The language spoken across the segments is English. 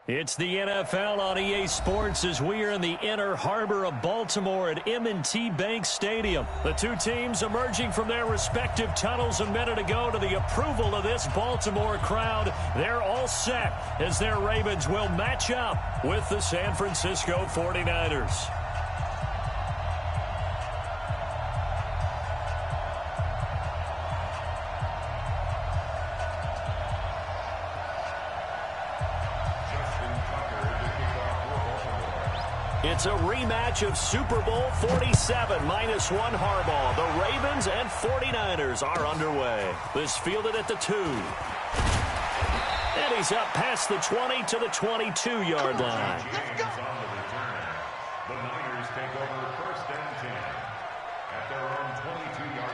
It's the NFL on EA Sports as we are in the inner harbor of Baltimore at M&T Bank Stadium. The two teams emerging from their respective tunnels a minute ago to the approval of this Baltimore crowd. They're all set as their Ravens will match up with the San Francisco 49ers. It's a rematch of Super Bowl 47 minus one Harbaugh. The Ravens and 49ers are underway. This fielded at the 2. And he's up past the 20 to the 22-yard line. The Niners take over first and 10 at their own 22-yard line.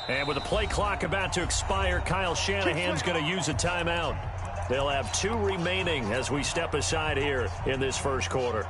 And with the play clock about to expire, Kyle Shanahan's going to use a timeout. They'll have 2 remaining as we step aside here in this first quarter.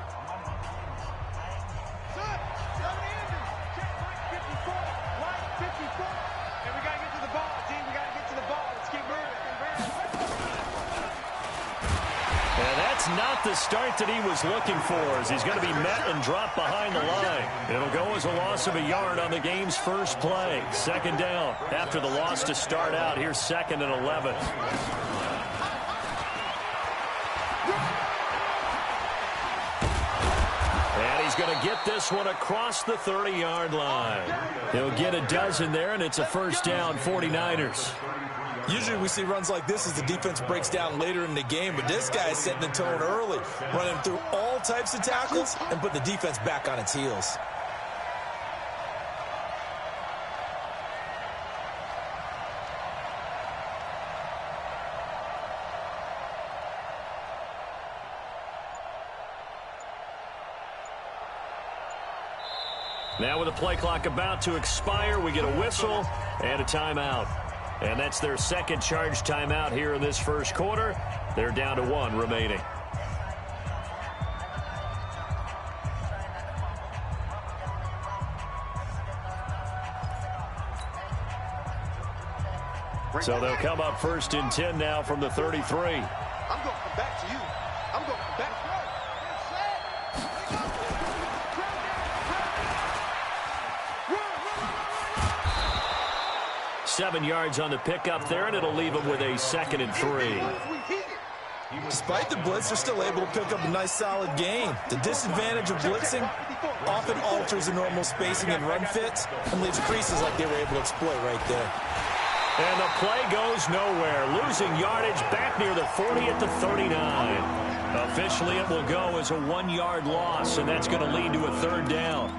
Not the start that he was looking for as he's going to be met and dropped behind the line. It'll go as a loss of a yard on the game's first play. Second down after the loss to start out. Here's 2nd and 11. And he's going to get this one across the 30-yard line. He'll get a dozen there, and it's a first down, 49ers. Usually we see runs like this as the defense breaks down later in the game, but this guy is setting the tone early, running through all types of tackles and put the defense back on its heels. Now with the play clock about to expire, we get a whistle and a timeout. And that's their second charge timeout here in this first quarter. They're down to 1 remaining. So they'll come up first and 10 now from the 33. I'm going to come back to you. I'm going to come back. 7 yards on the pickup there, and it'll leave them with a 2nd and 3. Despite the blitz, they're still able to pick up a nice, solid gain. The disadvantage of blitzing often alters the normal spacing and run fits and leaves creases like they were able to exploit right there. And the play goes nowhere. Losing yardage back near the 40 at the 39. Officially, it will go as a 1-yard loss, and that's going to lead to a 3rd down.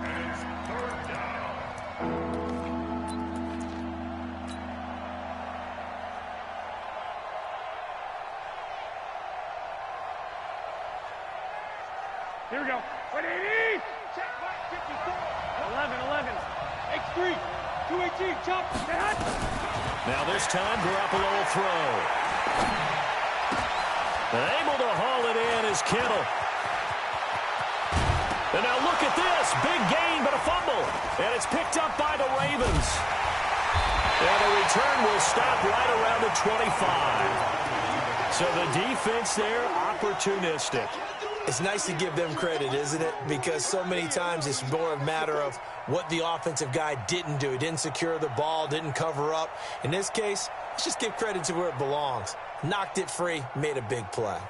Here we go. 180. Check 54. 11. X3. 218. Chop. Now this time, Garoppolo will throw. Able to haul it in is Kittle. And now look at this. Big gain, but a fumble. And it's picked up by the Ravens. And the return will stop right around the 25. So the defense there, opportunistic. It's nice to give them credit, isn't it? Because so many times it's more a matter of what the offensive guy didn't do. He didn't secure the ball, didn't cover up. In this case, let's just give credit to where it belongs. Knocked it free, made a big play.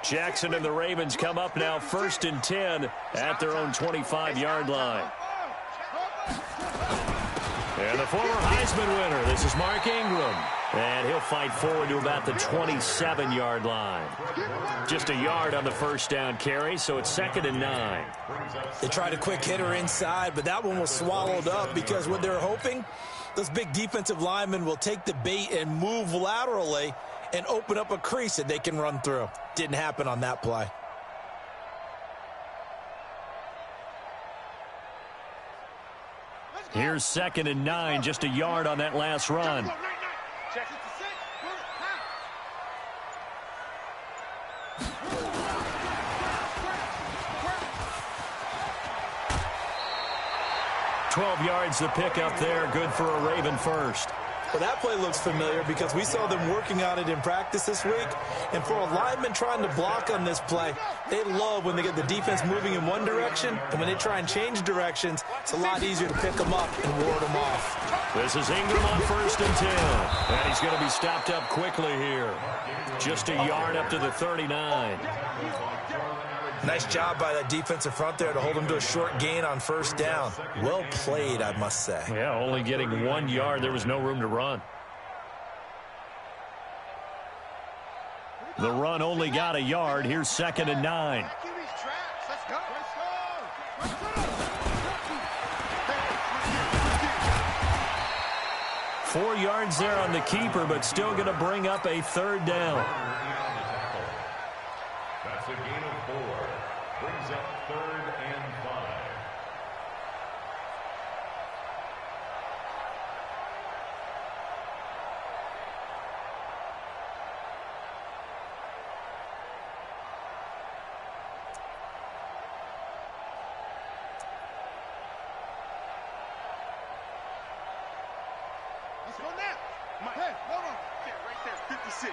Jackson and the Ravens come up now 1st and 10 at their own 25-yard line. And the former Heisman winner, this is Mark Ingram. And he'll fight forward to about the 27-yard line. Just a yard on the first down carry, so it's 2nd and 9. They tried a quick hitter inside, but that one was swallowed up because what they're hoping Those big defensive linemen will take the bait and move laterally and open up a crease that they can run through. Didn't happen on that play. Here's 2nd and 9, just a yard on that last run. Check. 12 yards to pick up there. Good for a Raven first. Well, that play looks familiar because we saw them working on it in practice this week. And for a lineman trying to block on this play, they love when they get the defense moving in one direction. And when they try and change directions, it's a lot easier to pick them up and ward them off. This is Ingram on 1st and 10. And he's going to be stopped up quickly here. Just a yard up to the 39. Nice job by that defensive front there to hold him to a short gain on 1st down. Well played, I must say. Yeah, only getting 1 yard. There was no room to run. The run only got a yard. Here's 2nd and 9. Four yards there on the keeper, but still going to bring up a 3rd down. That's a gain of 4. Brings up 3rd and 5. Let's go now. Hey, hold on. Yeah, right there, 56.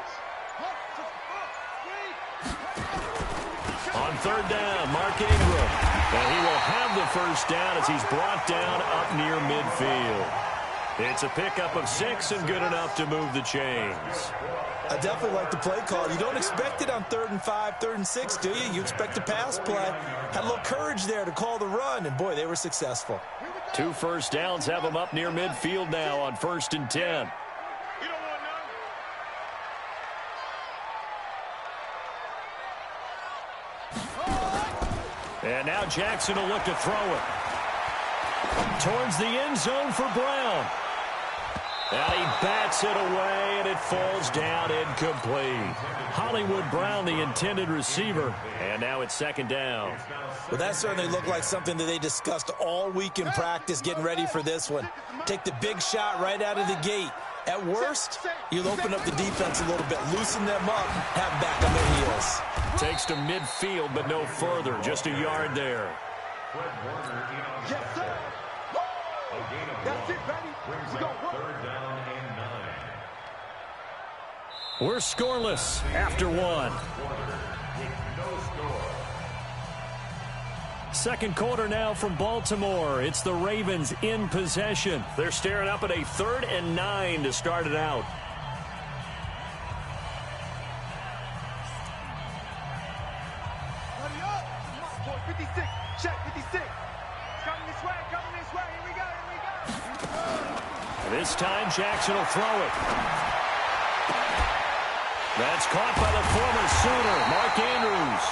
On 3rd down, Mark Ingram. And he will have the 1st down as he's brought down up near midfield. It's a pickup of 6 and good enough to move the chains. I definitely like the play call. You don't expect it on 3rd and 5, 3rd and 6, do you? You expect a pass play. Had a little courage there to call the run, and boy, they were successful. 2 first downs have them up near midfield now on 1st and 10. And now Jackson will look to throw it. Towards the end zone for Brown. And he bats it away, and it falls down incomplete. Hollywood Brown, the intended receiver. And now it's 2nd down. Well, that certainly looked like something that they discussed all week in practice, getting ready for this one. Take the big shot right out of the gate. At worst, you'll open up the defense a little bit, loosen them up, have them back on their heels. Takes to midfield, but no further. Just a yard there. Yes, sir. That's it, buddy. Brings up 3rd down and 9. We're scoreless after 1. No score. 2nd quarter now from Baltimore. It's the Ravens in possession. They're staring up at a 3rd and 9 to start it out. Hurry up. Boy, 56. Check, 56. Coming this way, Here we go. This time, Jackson will throw it. That's caught by the former Sooner, Mark Andrews.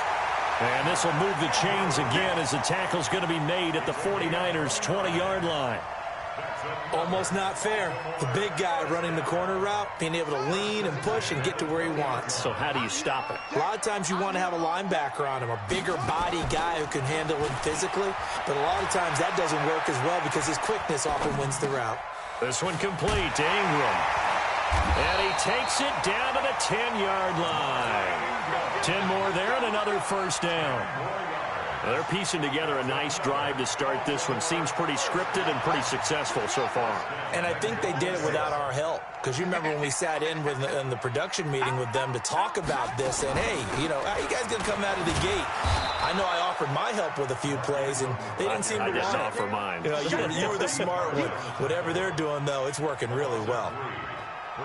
And this will move the chains again as the tackle's going to be made at the 49ers' 20-yard line. Almost not fair. The big guy running the corner route, being able to lean and push and get to where he wants. So how do you stop it? A lot of times you want to have a linebacker on him, a bigger body guy who can handle him physically. But a lot of times that doesn't work as well because his quickness often wins the route. This one complete to Ingram. And he takes it down to the 10-yard line. 10 more there and another 1st down. They're piecing together a nice drive to start this one. Seems pretty scripted and pretty successful so far. And I think they did it without our help. Because you remember when we sat in the production meeting with them to talk about this, and hey, how you guys going to come out of the gate? I know I offered my help with a few plays, and they didn't seem to want it. I didn't offer mine. You were the smart one. Whatever they're doing, though, it's working really well.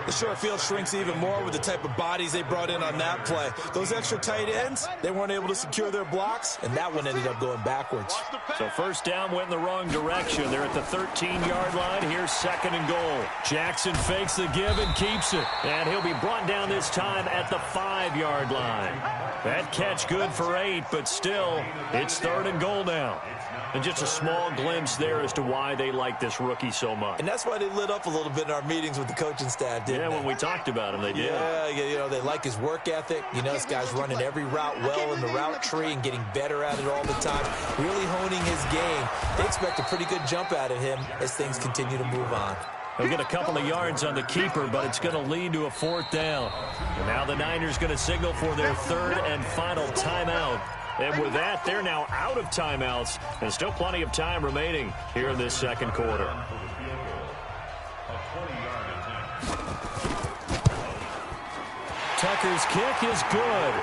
The short field shrinks even more with the type of bodies they brought in on that play. Those extra tight ends, they weren't able to secure their blocks, and that one ended up going backwards. So first down went in the wrong direction. They're at the 13-yard line. Here's 2nd and goal. Jackson fakes the give and keeps it. And he'll be brought down this time at the 5-yard line. That catch good for 8, but still, it's 3rd and goal now. And just a small glimpse there as to why they like this rookie so much. And that's why they lit up a little bit in our meetings with the coaching staff, didn't they? Yeah, when we talked about him, they did. Yeah, you know, they like his work ethic. You know, this guy's running every route well in the route tree and getting better at it all the time, really honing his game. They expect a pretty good jump out of him as things continue to move on. He'll get a couple of yards on the keeper, but it's going to lead to a 4th down. And now the Niners going to signal for their 3rd and final timeout. And with that, they're now out of timeouts, and still plenty of time remaining here in this 2nd quarter. Tucker's kick is good.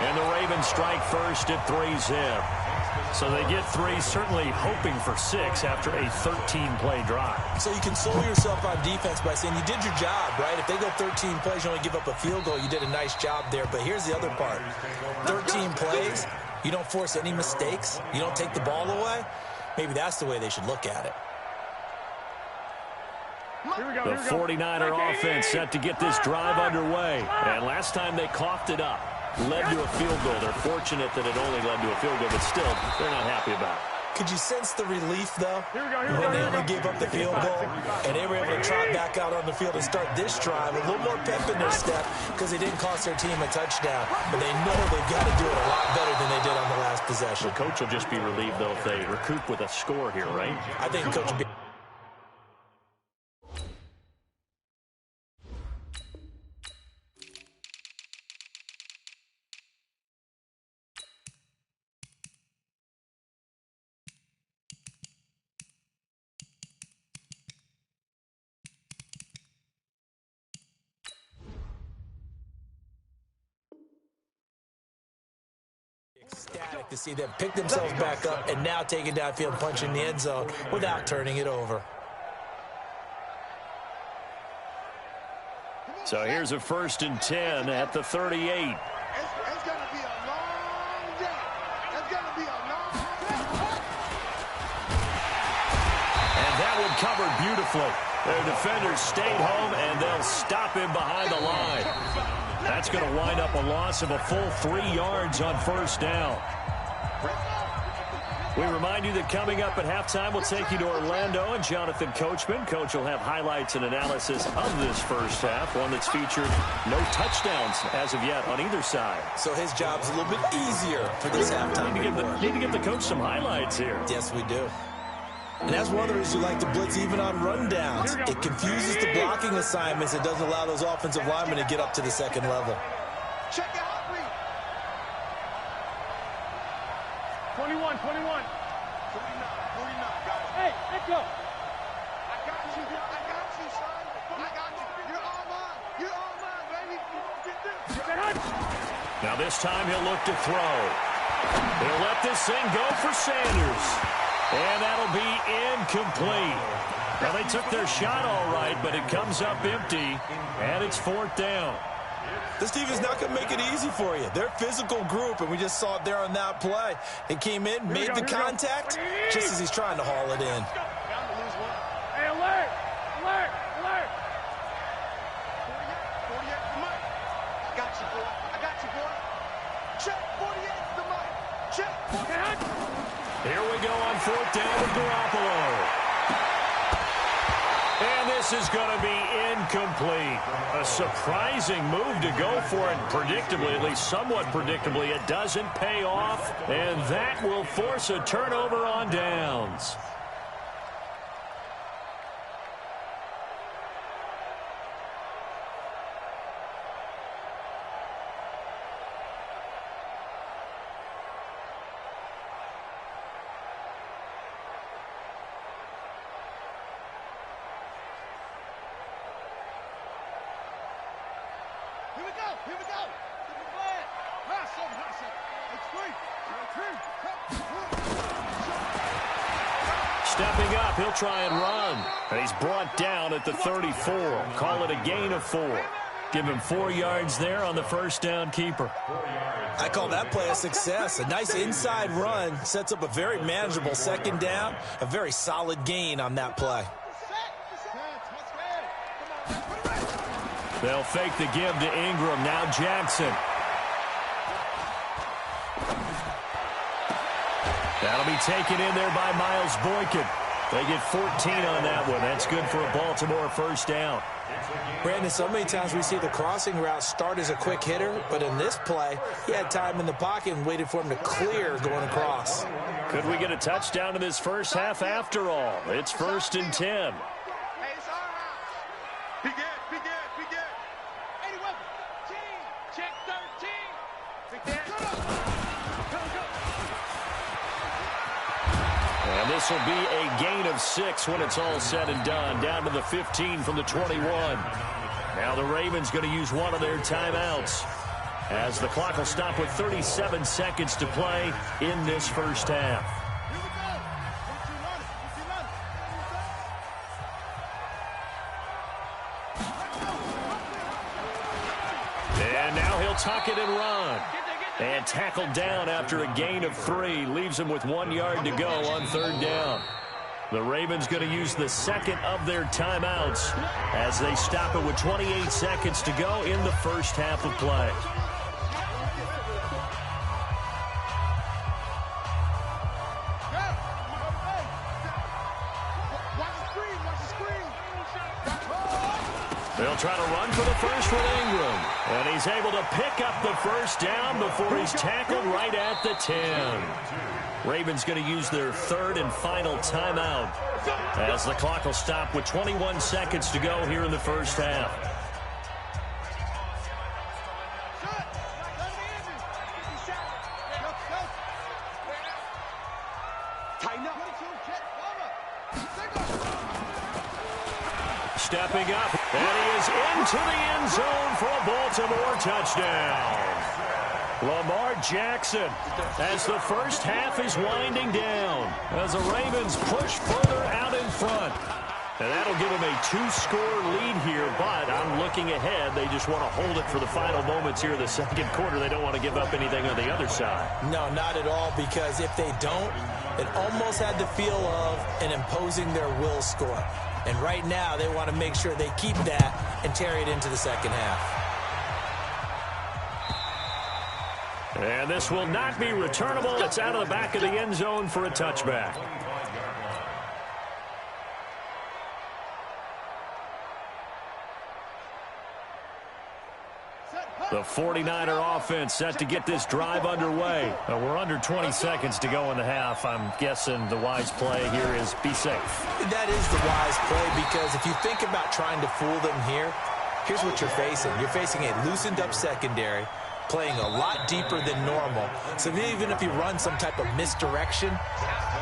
And the Ravens strike first at 3-zip. So they get 3, certainly hoping for 6 after a 13-play drive. So you console yourself on defense by saying you did your job, right? If they go 13 plays, you only give up a field goal, you did a nice job there. But here's the other part. 13 plays, you don't force any mistakes, you don't take the ball away. Maybe that's the way they should look at it. The 49er offense set to get this drive underway. And last time they coughed it up. Led to a field goal. They're fortunate that it only led to a field goal, but still, they're not happy about it. Could you sense the relief, though, when they only gave up the field goal and they were able to trot back out on the field and start this drive a little more pep in their step because they didn't cost their team a touchdown, but they know they've got to do it a lot better than they did on the last possession. The coach will just be relieved, though, if they recoup with a score here, right? I think the coach will be... ecstatic to see them pick themselves back up and now take it downfield, punching the end zone without turning it over. So here's a 1st and 10 at the 38. It's going to be a long day. It's going to be a long day. And that one covered beautifully. Their defenders stayed home, and they'll stop him behind the line. That's going to wind up a loss of a full 3 yards on 1st down. We remind you that coming up at halftime, we'll take you to Orlando and Jonathan Coachman. Coach will have highlights and analysis of this first half, one that's featured no touchdowns as of yet on either side. So his job's a little bit easier for this halftime. Need to give the coach some highlights here. Yes, we do. And that's one of the reasons you like to blitz even on rundowns. It confuses the blocking assignments. It doesn't allow those offensive linemen to get up to the 2nd level. Check it out, please. 21, 21. 49, 49, guys. Hey, let's go. I got you, son. I got you. You're all mine. You're all mine, baby. Get this. Now this time he'll look to throw. He'll let this thing go for Sanders. And that'll be incomplete. Now, they took their shot all right, but it comes up empty, and it's 4th down. This team is not going to make it easy for you. They're a physical group, and we just saw it there on that play. They came in, made the contact, just as he's trying to haul it in. Hey, alert! Alert! Alert! 48 to Mike. I got you, boy. I got you, boy. Check 48 to Mike. Check 48. Here we go on 4th down with Garoppolo. And this is going to be incomplete. A surprising move to go for it predictably, at least somewhat predictably. It doesn't pay off, and that will force a turnover on downs. Here we go. Pass it. It's free. Stepping up, he'll try and run. And he's brought down at the 34. Call it a gain of 4. Give him 4 yards there on the first down keeper. I call that play a success. A nice inside run sets up a very manageable second down. A very solid gain on that play. They'll fake the give to Ingram. Now Jackson. That'll be taken in there by Miles Boykin. They get 14 on that one. That's good for a Baltimore first down. Brandon, so many times we see the crossing route start as a quick hitter, but in this play, he had time in the pocket and waited for him to clear going across. Could we get a touchdown in this first half after all? It's 1st and 10. Hey, it's our house. Be good. 81. Team. Check 13. Big Dan. And this will be a gain of 6 when it's all said and done. Down to the 15 from the 21. Now the Ravens going to use one of their timeouts, as the clock will stop with 37 seconds to play in this first half. And now he'll tuck it and run. And tackled down after a gain of 3. Leaves him with 1 yard to go on 3rd down. The Ravens going to use the second of their timeouts as they stop it with 28 seconds to go in the first half of play. They'll try to run for the first with Ingram. And he's able to pick up the first down before he's tackled right at the 10. Ravens going to use their 3rd and final timeout as the clock will stop with 21 seconds to go here in the first half. Stepping up, and he is into the end zone for a Baltimore touchdown. Lamar Jackson, as the first half is winding down, as the Ravens push further out in front. And that'll give them a 2-score lead here, but I'm looking ahead. They just want to hold it for the final moments here in the second quarter. They don't want to give up anything on the other side. No, not at all, because if they don't, it almost had the feel of an imposing their will score. And right now, they want to make sure they keep that and carry it into the second half. And this will not be returnable. It's out of the back of the end zone for a touchback. The 49er offense set to get this drive underway. We're under 20 seconds to go in the half. I'm guessing the wise play here is be safe. That is the wise play, because if you think about trying to fool them here, here's what you're facing. You're facing a loosened up secondary, playing a lot deeper than normal. So even if you run some type of misdirection,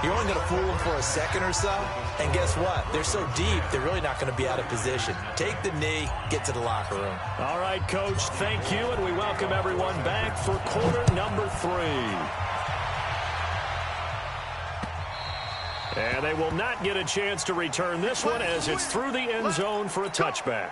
you're only going to fool them for a second or so. And guess what? They're so deep, they're really not going to be out of position. Take the knee, get to the locker room. All right, Coach, thank you, and we welcome everyone back for quarter number 3. And they will not get a chance to return this one, as it's through the end zone for a touchback.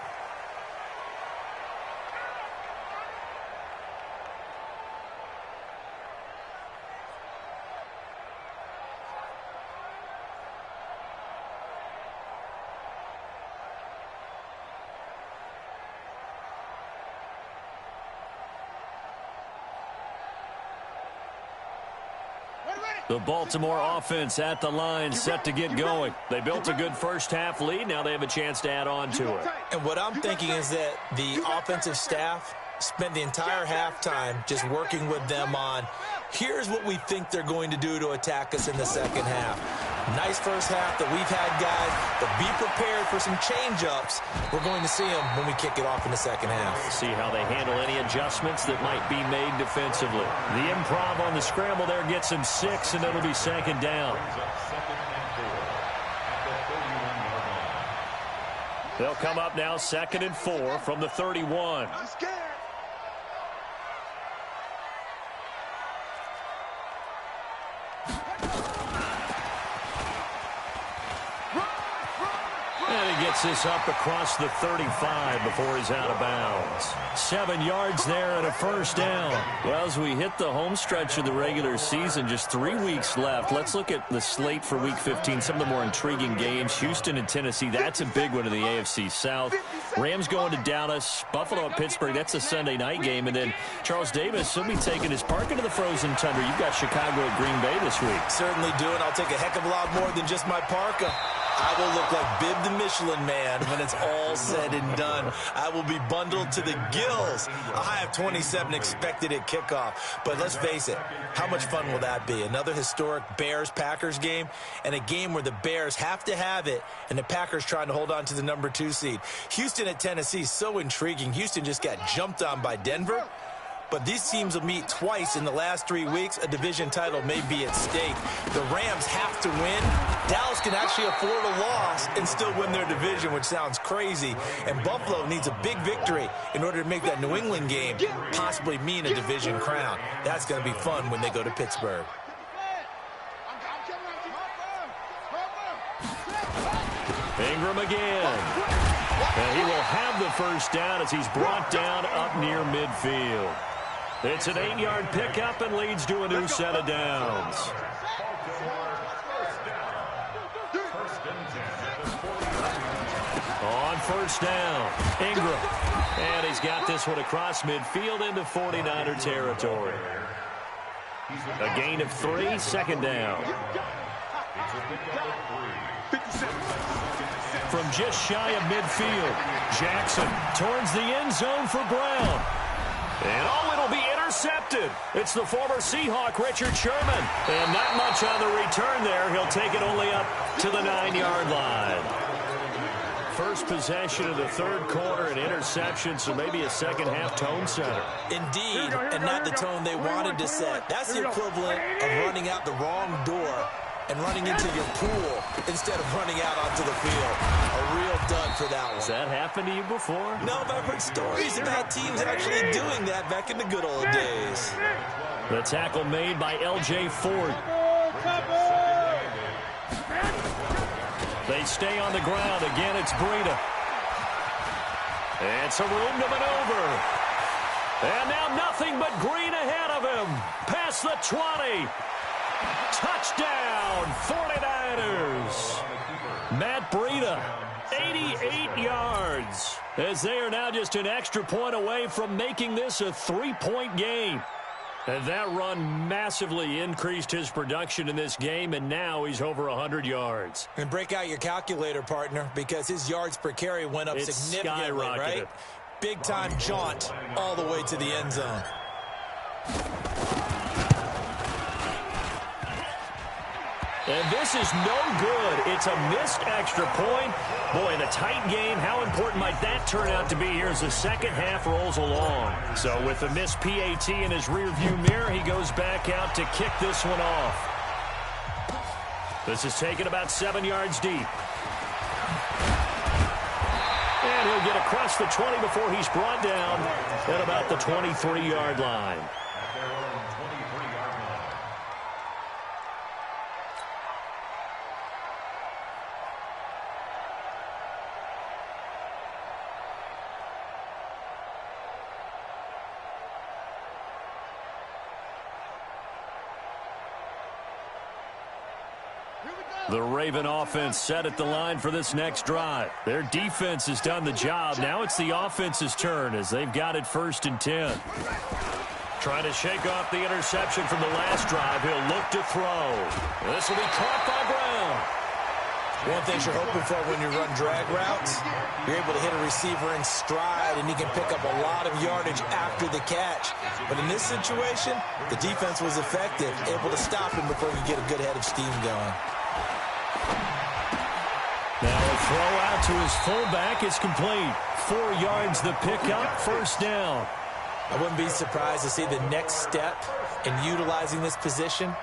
The Baltimore offense at the line, set to get going. They built a good first half lead. Now they have a chance to add on to it. And what I'm thinking is that the offensive staff spent the entire halftime just working with them on, here's what we think they're going to do to attack us in the second half. Nice first half that we've had, guys, but be prepared for some change-ups. We're going to see them when we kick it off in the second half. See how they handle any adjustments that might be made defensively. The improv on the scramble there gets him 6, and it'll be second down. They'll come up now 2nd and 4 from the 31. he gets this up across the 35 before he's out of bounds. 7 yards there and a first down. Well, as we hit the home stretch of the regular season, just 3 weeks left. Let's look at the slate for Week 15, some of the more intriguing games. Houston and Tennessee, that's a big one in the AFC South. Rams going to Dallas, Buffalo at Pittsburgh, that's a Sunday night game. And then Charles Davis will be taking his park into the frozen tundra. You've got Chicago at Green Bay this week. Certainly do, and I'll take a heck of a lot more than just my parka. I will look like Bib the Michelin Man when it's all said and done. I will be bundled to the gills. A high of 27 expected at kickoff. But let's face it, how much fun will that be? Another historic Bears-Packers game, and a game where the Bears have to have it, and the Packers trying to hold on to the number 2 seed. Houston at Tennessee, so intriguing. Houston just got jumped on by Denver. But these teams will meet twice in the last 3 weeks. A division title may be at stake. The Rams have to win. Dallas can actually afford a loss and still win their division, which sounds crazy. And Buffalo needs a big victory in order to make that New England game possibly mean a division crown. That's going to be fun when they go to Pittsburgh. Ingram again. And he will have the first down as he's brought down up near midfield. It's an 8-yard pickup and leads to a new set of downs. On first down, Ingram. And he's got this one across midfield into 49er territory. A gain of 3, second down. From just shy of midfield, Jackson towards the end zone for Brown. And it'll be intercepted. It's the former Seahawk, Richard Sherman. And not much on the return there. He'll take it only up to the 9-yard line. First possession of the third quarter, an interception, so maybe a second-half tone setter. Indeed, and not the tone they wanted to set. That's the equivalent of running out the wrong door and running into your pool instead of running out onto the field. A real dud for that one. Has that happened to you before? No, but I've heard stories about teams actually doing that back in the good old days. The tackle made by L.J. Ford. They stay on the ground. Again, it's Breida. And some room to maneuver. And now nothing but green ahead of him. Past the 20. Touchdown, 49ers. Matt Breida, 88 yards, as they are now just an extra point away from making this a 3-point game. And that run massively increased his production in this game, and now he's over 100 yards. And break out your calculator, partner, because his yards per carry went up significantly, right? Big-time jaunt all the way to the end zone. And this is no good. It's a missed extra point. Boy, in a tight game, how important might that turn out to be here as the second half rolls along? So with the missed PAT in his rearview mirror, he goes back out to kick this one off. This is taken about 7 yards deep. And he'll get across the 20 before he's brought down at about the 23-yard line. The Raven offense set at the line for this next drive. Their defense has done the job. Now it's the offense's turn as they've got it 1st and 10. Trying to shake off the interception from the last drive. He'll look to throw. This will be caught by Brown. One thing you're hoping for when you run drag routes, you're able to hit a receiver in stride, and he can pick up a lot of yardage after the catch. But in this situation, the defense was effective, able to stop him before he could get a good head of steam going. Now a throw out to his fullback is complete. 4 yards the pickup, first down. I wouldn't be surprised to see the next step in utilizing this position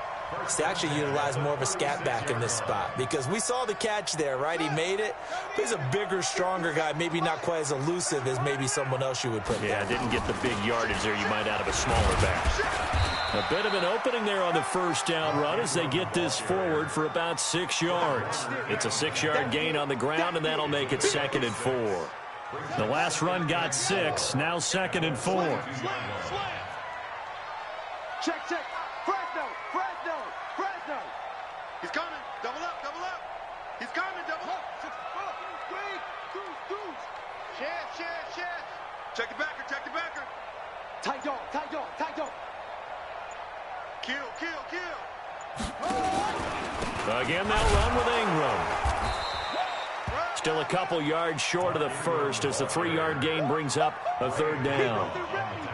is to actually utilize more of a scat back in this spot. Because we saw the catch there, right? He made it. But he's a bigger, stronger guy, maybe not quite as elusive as maybe someone else you would put there. Yeah, didn't get the big yardage there you might out of a smaller back. A bit of an opening there on the first down run as they get this forward for about 6 yards. It's a 6-yard gain on the ground, and that'll make it 2nd and 4. The last run got 6, now 2nd and 4. Check, check. Fresno, Fresno, Fresno. He's coming. Double up, double up. He's coming, double up. 6, 4, 3, 2. Share. Check the backer, check the backer. Tight dog, tight dog, tight dog. Kill. Again, they'll run with Ingram. Still a couple yards short of the first as the 3-yard gain brings up a 3rd down.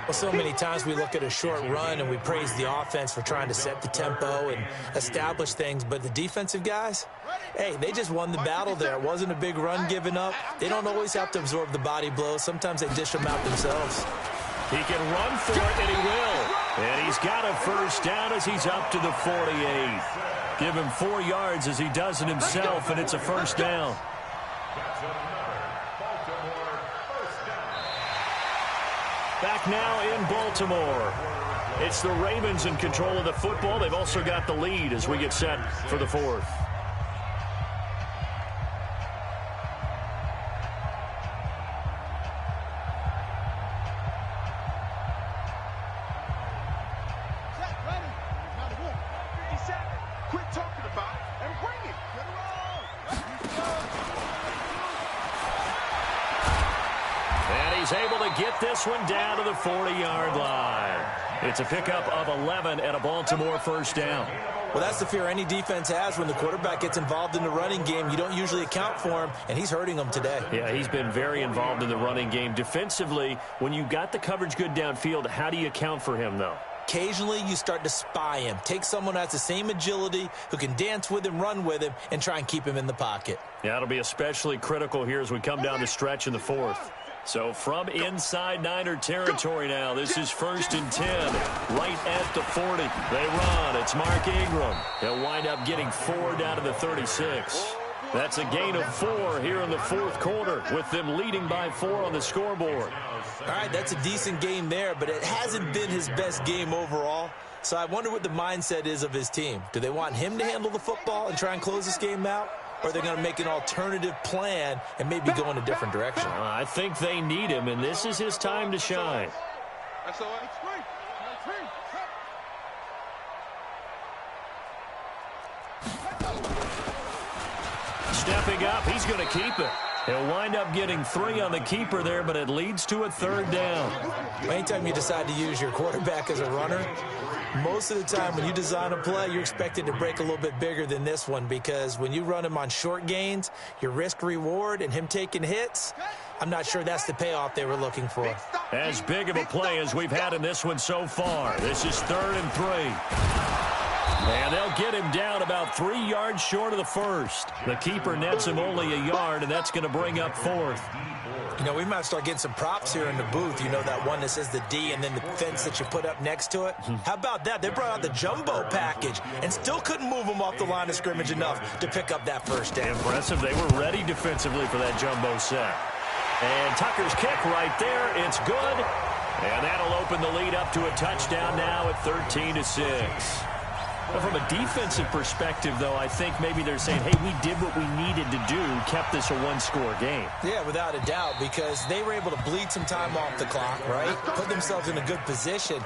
Well, so many times we look at a short run and we praise the offense for trying to set the tempo and establish things, but the defensive guys, hey, they just won the battle there. It wasn't a big run given up. They don't always have to absorb the body blows. Sometimes they dish them out themselves. He can run for it, and he will. And he's got a 1st down as he's up to the 48. Give him 4 yards as he does it himself, and it's a 1st down. Back now in Baltimore. It's the Ravens in control of the football. They've also got the lead as we get set for the 4th. Quit talking about it and bring it. And he's able to get this one down to the 40-yard line. It's a pickup of 11 and a Baltimore 1st down. Well, that's the fear any defense has when the quarterback gets involved in the running game. You don't usually account for him, and he's hurting them today. Yeah, he's been very involved in the running game. Defensively, when you got the coverage good downfield, how do you account for him, though? Occasionally, you start to spy him. Take someone who has the same agility, who can dance with him, run with him, and try and keep him in the pocket. Yeah, it'll be especially critical here as we come down the stretch in the 4th. So from inside Niner territory now, this is 1st and 10, right at the 40. They run. It's Mark Ingram. He'll wind up getting 4 down to the 36. That's a gain of 4 here in the 4th quarter, with them leading by 4 on the scoreboard. All right, that's a decent game there, but it hasn't been his best game overall. So I wonder what the mindset is of his team. Do they want him to handle the football and try and close this game out? Or are they going to make an alternative plan and maybe go in a different direction? I think they need him, and this is his time to shine. That's all right. Stepping up, he's going to keep it. He'll wind up getting 3 on the keeper there, but it leads to a 3rd down. Anytime you decide to use your quarterback as a runner, most of the time when you design a play, you're expected to break a little bit bigger than this one, because when you run him on short gains, your risk-reward and him taking hits, I'm not sure that's the payoff they were looking for. As big of a play as we've had in this one so far. This is 3rd and 3. And they'll get him down about 3 yards short of the 1st. The keeper nets him only a yard, and that's going to bring up 4th. You know, we might start getting some props here in the booth. You know, that one that says the D and then the fence that you put up next to it? How about that? They brought out the jumbo package and still couldn't move him off the line of scrimmage enough to pick up that 1st down. Impressive. They were ready defensively for that jumbo set. And Tucker's kick right there. It's good. And that'll open the lead up to a touchdown now at 13-6. Well, from a defensive perspective, though, I think maybe they're saying, hey, we did what we needed to do, kept this a 1-score game. Yeah, without a doubt, because they were able to bleed some time off the clock, right? Put themselves in a good position,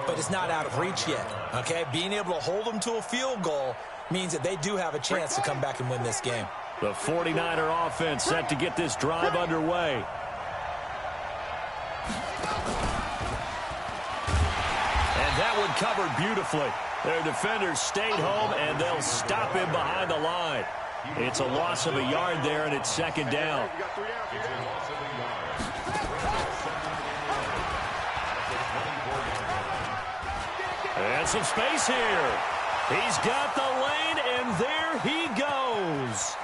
but it's not out of reach yet, okay? Being able to hold them to a field goal means that they do have a chance to come back and win this game. The 49er offense set to get this drive underway. And that one covered beautifully. Their defenders stayed home, and they'll stop him behind the line. It's a loss of a yard there, and it's 2nd down. And some space here. He's got the lane, and there he goes.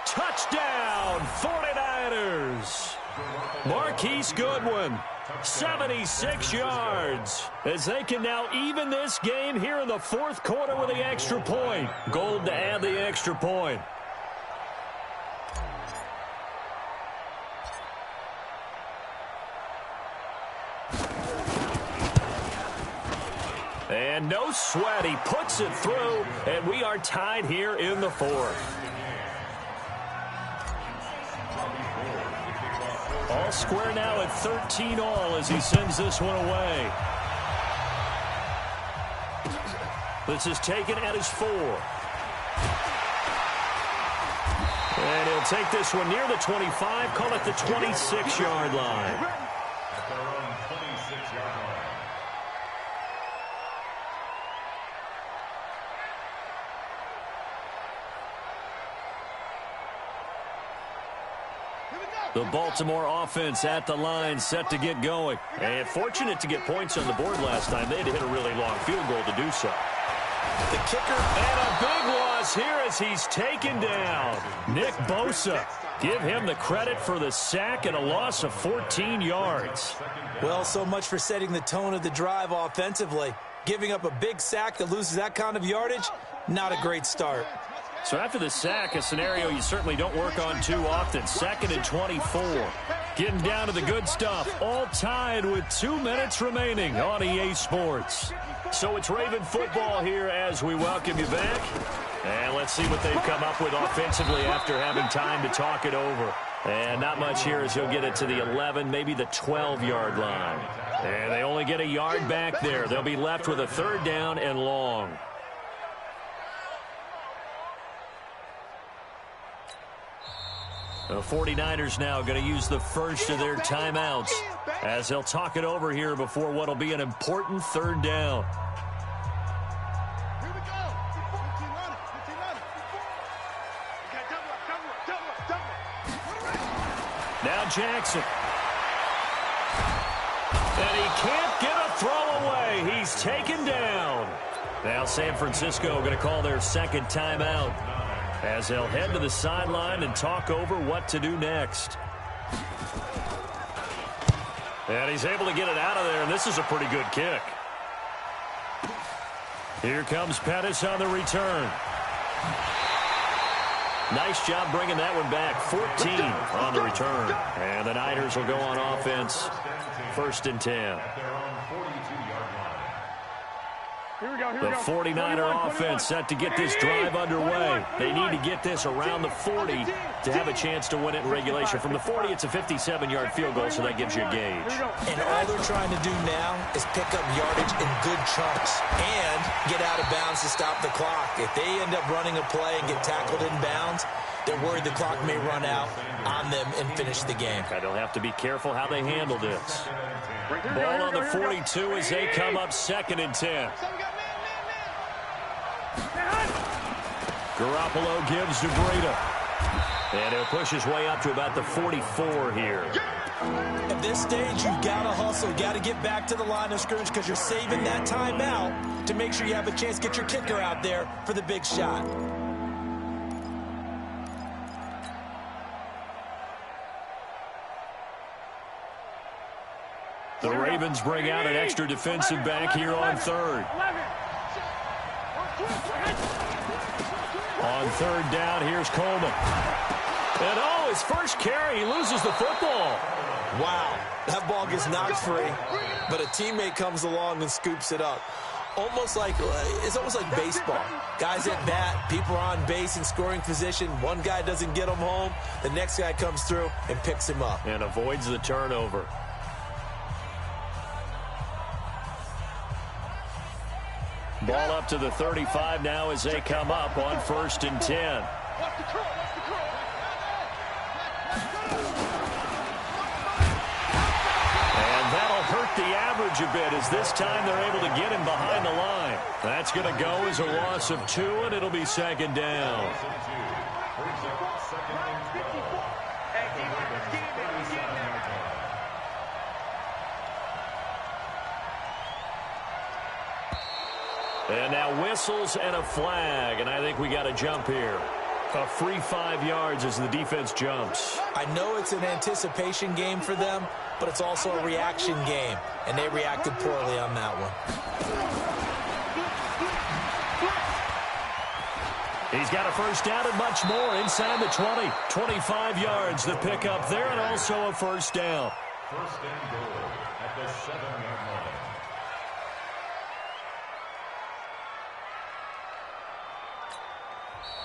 Touchdown, 49ers. Marquise Goodwin, 76 yards, as they can now even this game here in the 4th quarter with the extra point. Gold to add the extra point. And no sweat. He puts it through, and we are tied here in the fourth. All square now at 13 all as he sends this one away. This is taken at his 4. And he'll take this one near the 25, call it the 26-yard line. At their own 26-yard line. The Baltimore offense at the line, set to get going. And fortunate to get points on the board last time. They had to hit a really long field goal to do so. The kicker. And a big loss here as he's taken down. Nick Bosa. Give him the credit for the sack and a loss of 14 yards. Well, so much for setting the tone of the drive offensively. Giving up a big sack that loses that kind of yardage, not a great start. So after the sack, a scenario you certainly don't work on too often. 2nd and 24. Getting down to the good stuff. All tied with 2 minutes remaining on EA Sports. So it's Raven football here as we welcome you back. And let's see what they've come up with offensively after having time to talk it over. And not much here as he'll get it to the 11, maybe the 12-yard line. And they only get a yard back there. They'll be left with a 3rd down and long. The 49ers now going to use the first of their timeouts as they'll talk it over here before what will be an important 3rd down. Here we go. 15 on it. 15 on it. Okay, double up. Now Jackson. And he can't get a throw away. He's taken down. Now San Francisco going to call their 2nd timeout as they'll head to the sideline and talk over what to do next. And he's able to get it out of there, and this is a pretty good kick. Here comes Pettis on the return. Nice job bringing that one back. 14 on the return. And the Niners will go on offense. 1st and 10. The 49er offense set to get this drive underway. They need to get this around the 40 to have a chance to win it in regulation. From the 40, it's a 57-yard field goal, so that gives you a gauge. And all they're trying to do now is pick up yardage in good chunks and get out of bounds to stop the clock. If they end up running a play and get tackled in bounds, they're worried the clock may run out on them and finish the game. And they'll have to be careful how they handle this. Ball on the 42 as they come up 2nd and 10. Garoppolo gives to Breida. And he'll push his way up to about the 44 here. At this stage, you've got to hustle. Got to get back to the line of scrimmage because you're saving that timeout to make sure you have a chance to get your kicker out there for the big shot. The Ravens bring out an extra defensive back here on 3rd. On 3rd down, here's Coleman. And oh, his first carry, he loses the football. Wow, that ball gets knocked free, but a teammate comes along and scoops it up. It's almost like baseball. Guys at bat, people are on base in scoring position. One guy doesn't get him home. The next guy comes through and picks him up. And avoids the turnover. Ball up to the 35 now as they come up on 1st and 10. And that'll hurt the average a bit as this time they're able to get him behind the line. That's going to go as a loss of 2, and it'll be 2nd down. And now whistles and a flag, and I think we got a jump here. A free 5 yards as the defense jumps. I know it's an anticipation game for them, but it's also a reaction game, and they reacted poorly on that one. He's got a 1st down and much more inside the 20. 25 yards the pickup there, and also a 1st down. 1st and goal at the 7-yard line.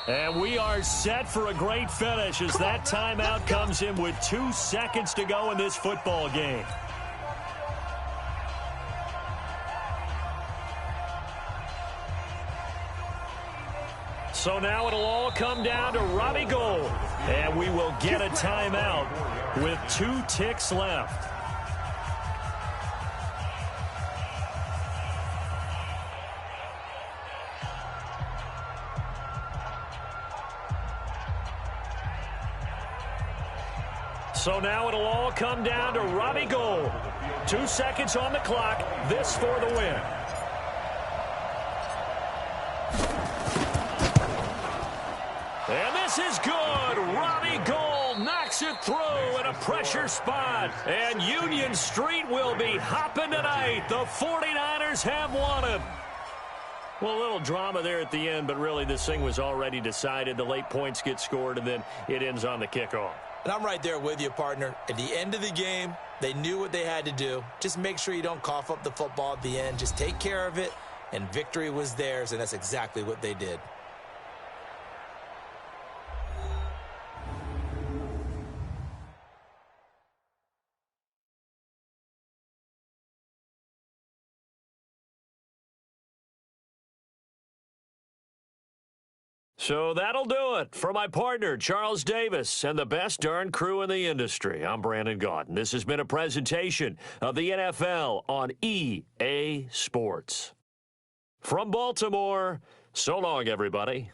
And we are set for a great finish as that timeout comes in with 2 seconds to go in this football game. So now it'll all come down to Robbie Gould. And we will get a timeout with 2 ticks left. So now it'll all come down to Robbie Gould. 2 seconds on the clock. This for the win. And this is good. Robbie Gould knocks it through in a pressure spot. And Union Street will be hopping tonight. The 49ers have won it. Well, a little drama there at the end, but really this thing was already decided. The late points get scored, and then it ends on the kickoff. And I'm right there with you, partner. At the end of the game, they knew what they had to do. Just make sure you don't cough up the football at the end. Just take care of it, and victory was theirs, and that's exactly what they did. So that'll do it for my partner, Charles Davis, and the best darn crew in the industry. I'm Brandon Gaudin. This has been a presentation of the NFL on EA Sports. From Baltimore, so long, everybody.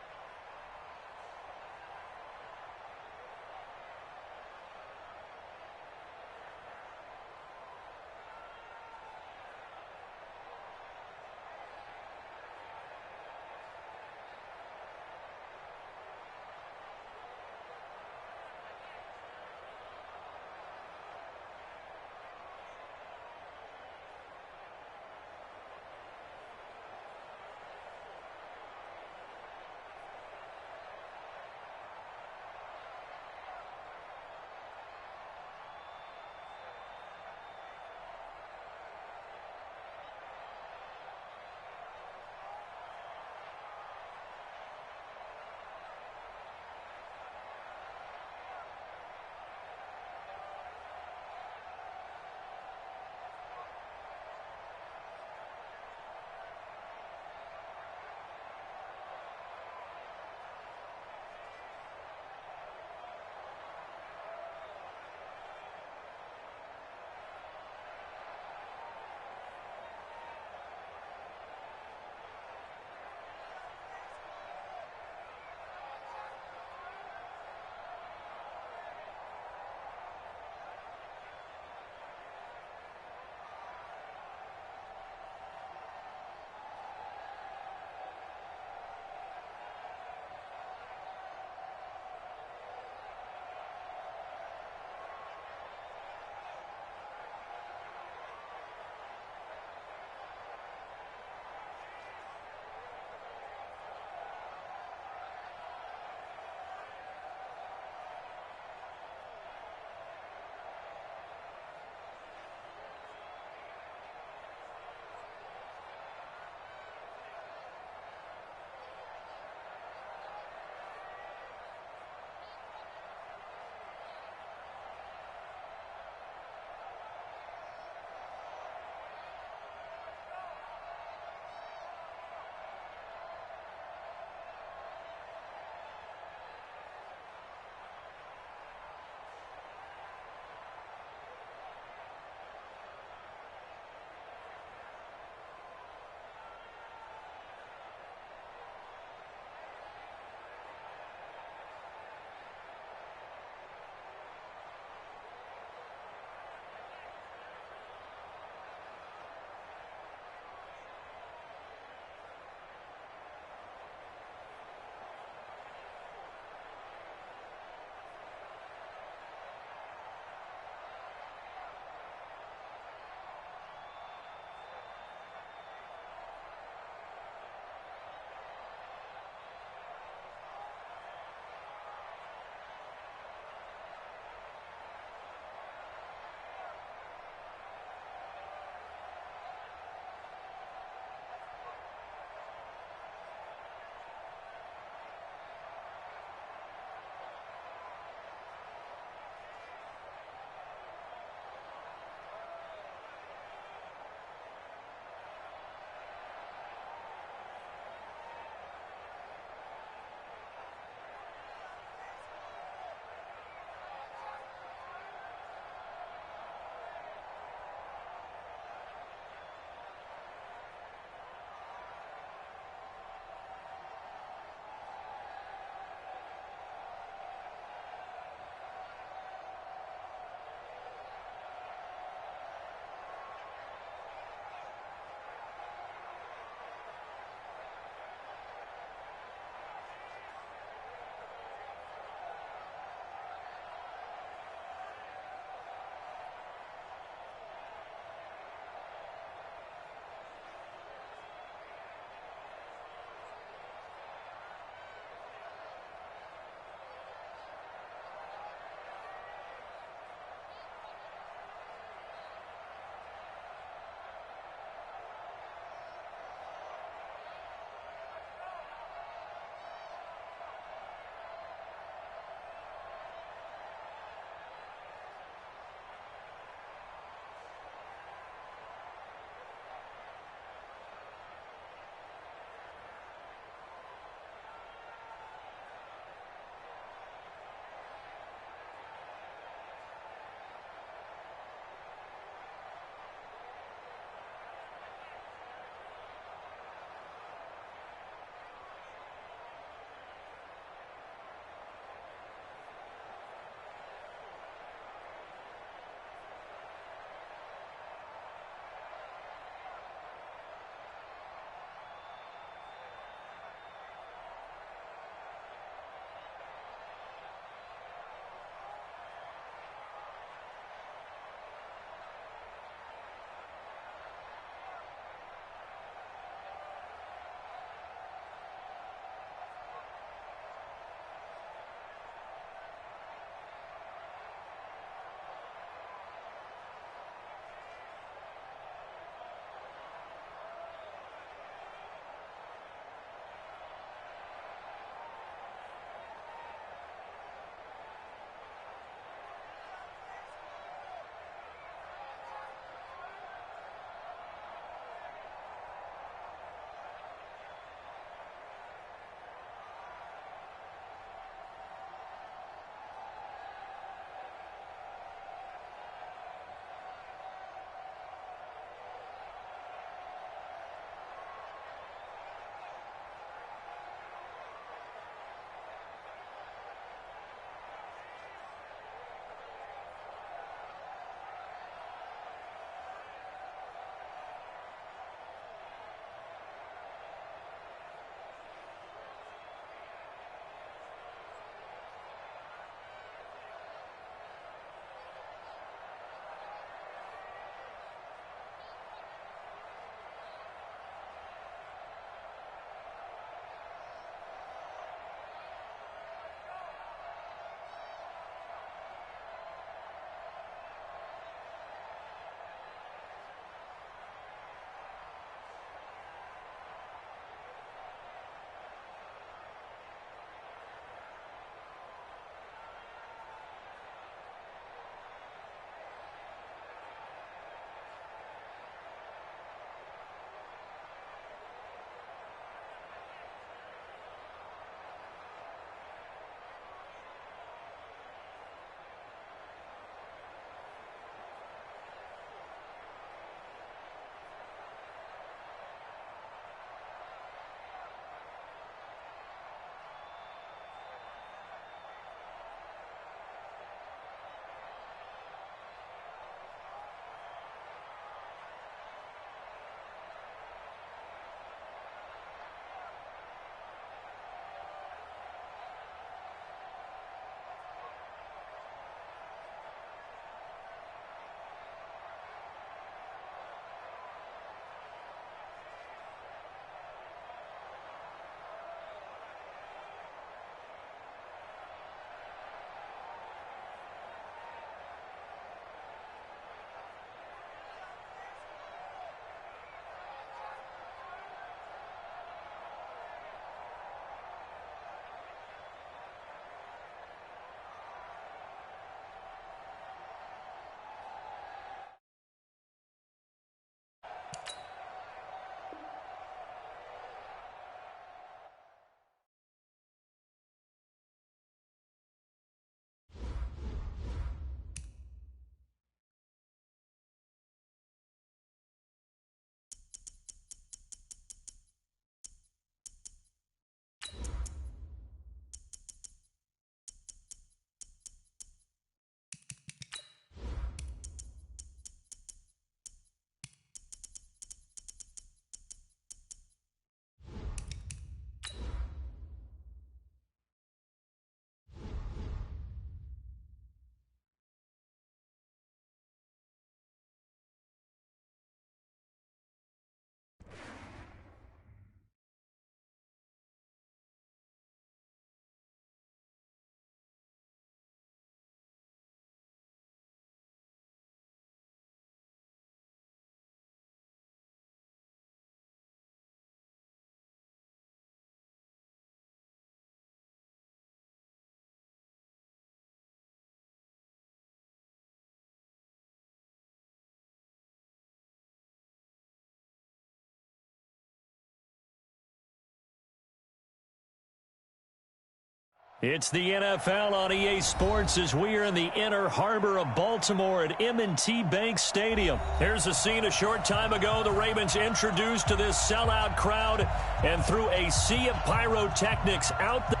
It's the NFL on EA Sports as we are in the inner harbor of Baltimore at M&T Bank Stadium. Here's a scene a short time ago. The Ravens introduced to this sellout crowd and threw a sea of pyrotechnics out the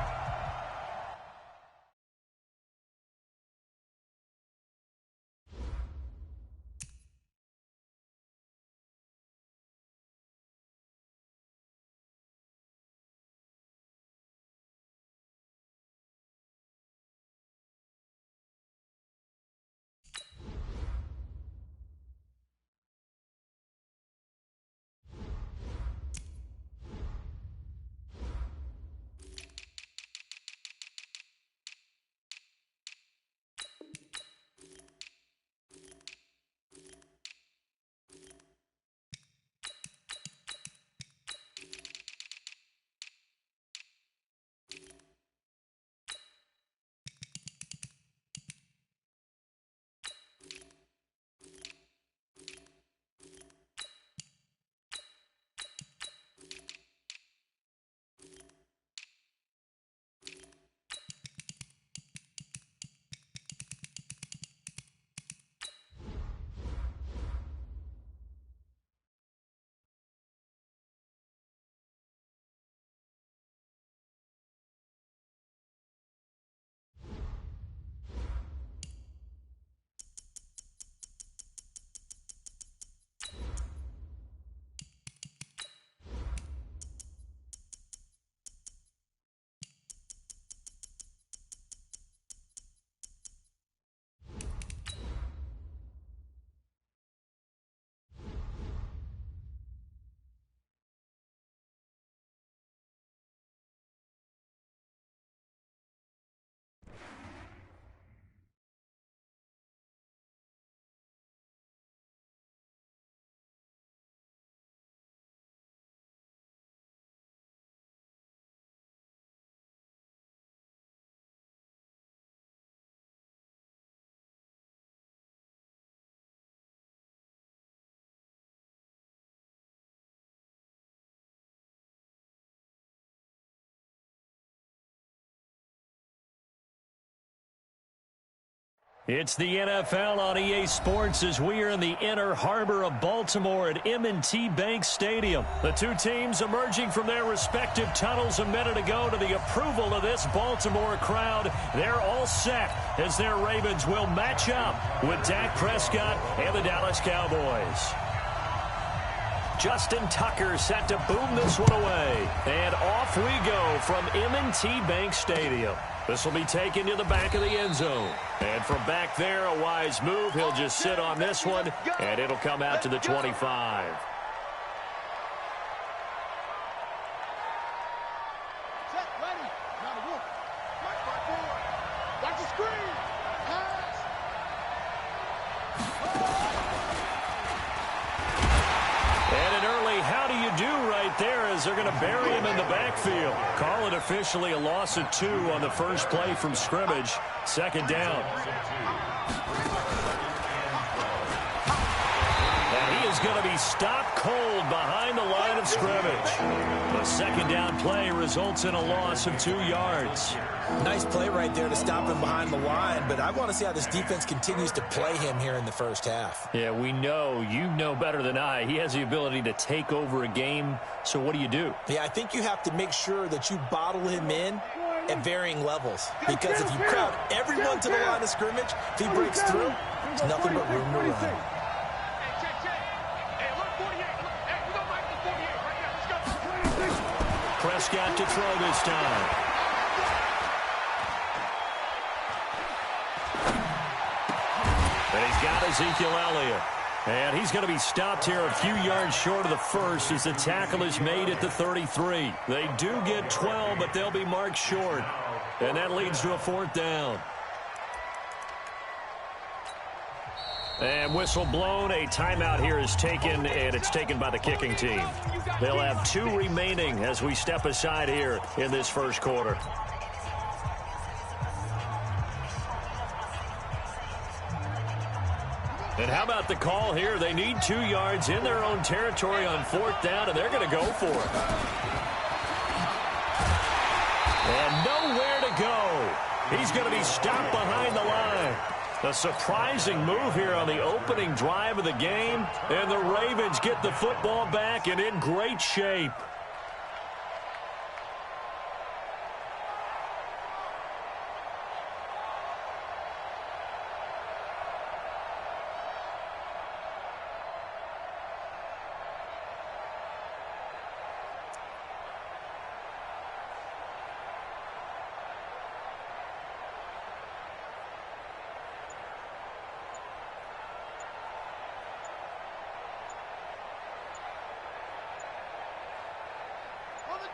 It's the NFL on EA Sports as we are in the inner harbor of Baltimore at M&T Bank Stadium. The two teams emerging from their respective tunnels a minute ago to the approval of this Baltimore crowd. They're all set as their Ravens will match up with Dak Prescott and the Dallas Cowboys. Justin Tucker set to boom this one away. And off we go from M&T Bank Stadium. This will be taken to the back of the end zone. And from back there, a wise move. He'll just sit on this one, and it'll come out to the 25. Set, ready. Now the wolf. Watch my board. Watch the screen. Pass. And an early how do you do right there as they're going to bury him in the backfield. Call it officially a loss of 2 on the first play from scrimmage. Second down. And he is going to be stopped cold behind the line of scrimmage. The second down play results in a loss of 2 yards. Nice play right there to stop him behind the line, but I want to see how this defense continues to play him here in the first half. Yeah, we know. You know better than I. He has the ability to take over a game, so what do? Yeah, I think you have to make sure that you bottle him in at varying levels, because if you crowd everyone to the line of scrimmage, if he breaks through, there's nothing but room to run. Prescott to throw this time. And he's got Ezekiel Elliott. And he's going to be stopped here a few yards short of the first as the tackle is made at the 33. They do get 12, but they'll be marked short. And that leads to a fourth down. And whistle blown. A timeout here is taken, and it's taken by the kicking team. They'll have 2 remaining as we step aside here in this first quarter. And how about the call here? They need 2 yards in their own territory on fourth down, and they're going to go for it. And nowhere to go. He's going to be stopped behind the line. A surprising move here on the opening drive of the game. And the Ravens get the football back and in great shape.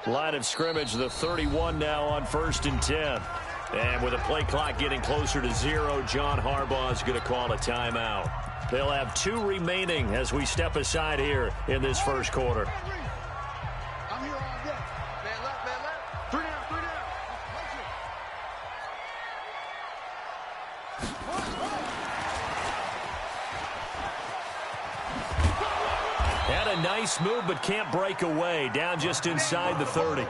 Line of scrimmage, the 31 now on 1st and 10. And with the play clock getting closer to 0, John Harbaugh is going to call a timeout. They'll have 2 remaining as we step aside here in this first quarter. I'm here all day. Man left, man left. 3 down, 3 down. Had a nice move, but can't break away. Down just inside the 30.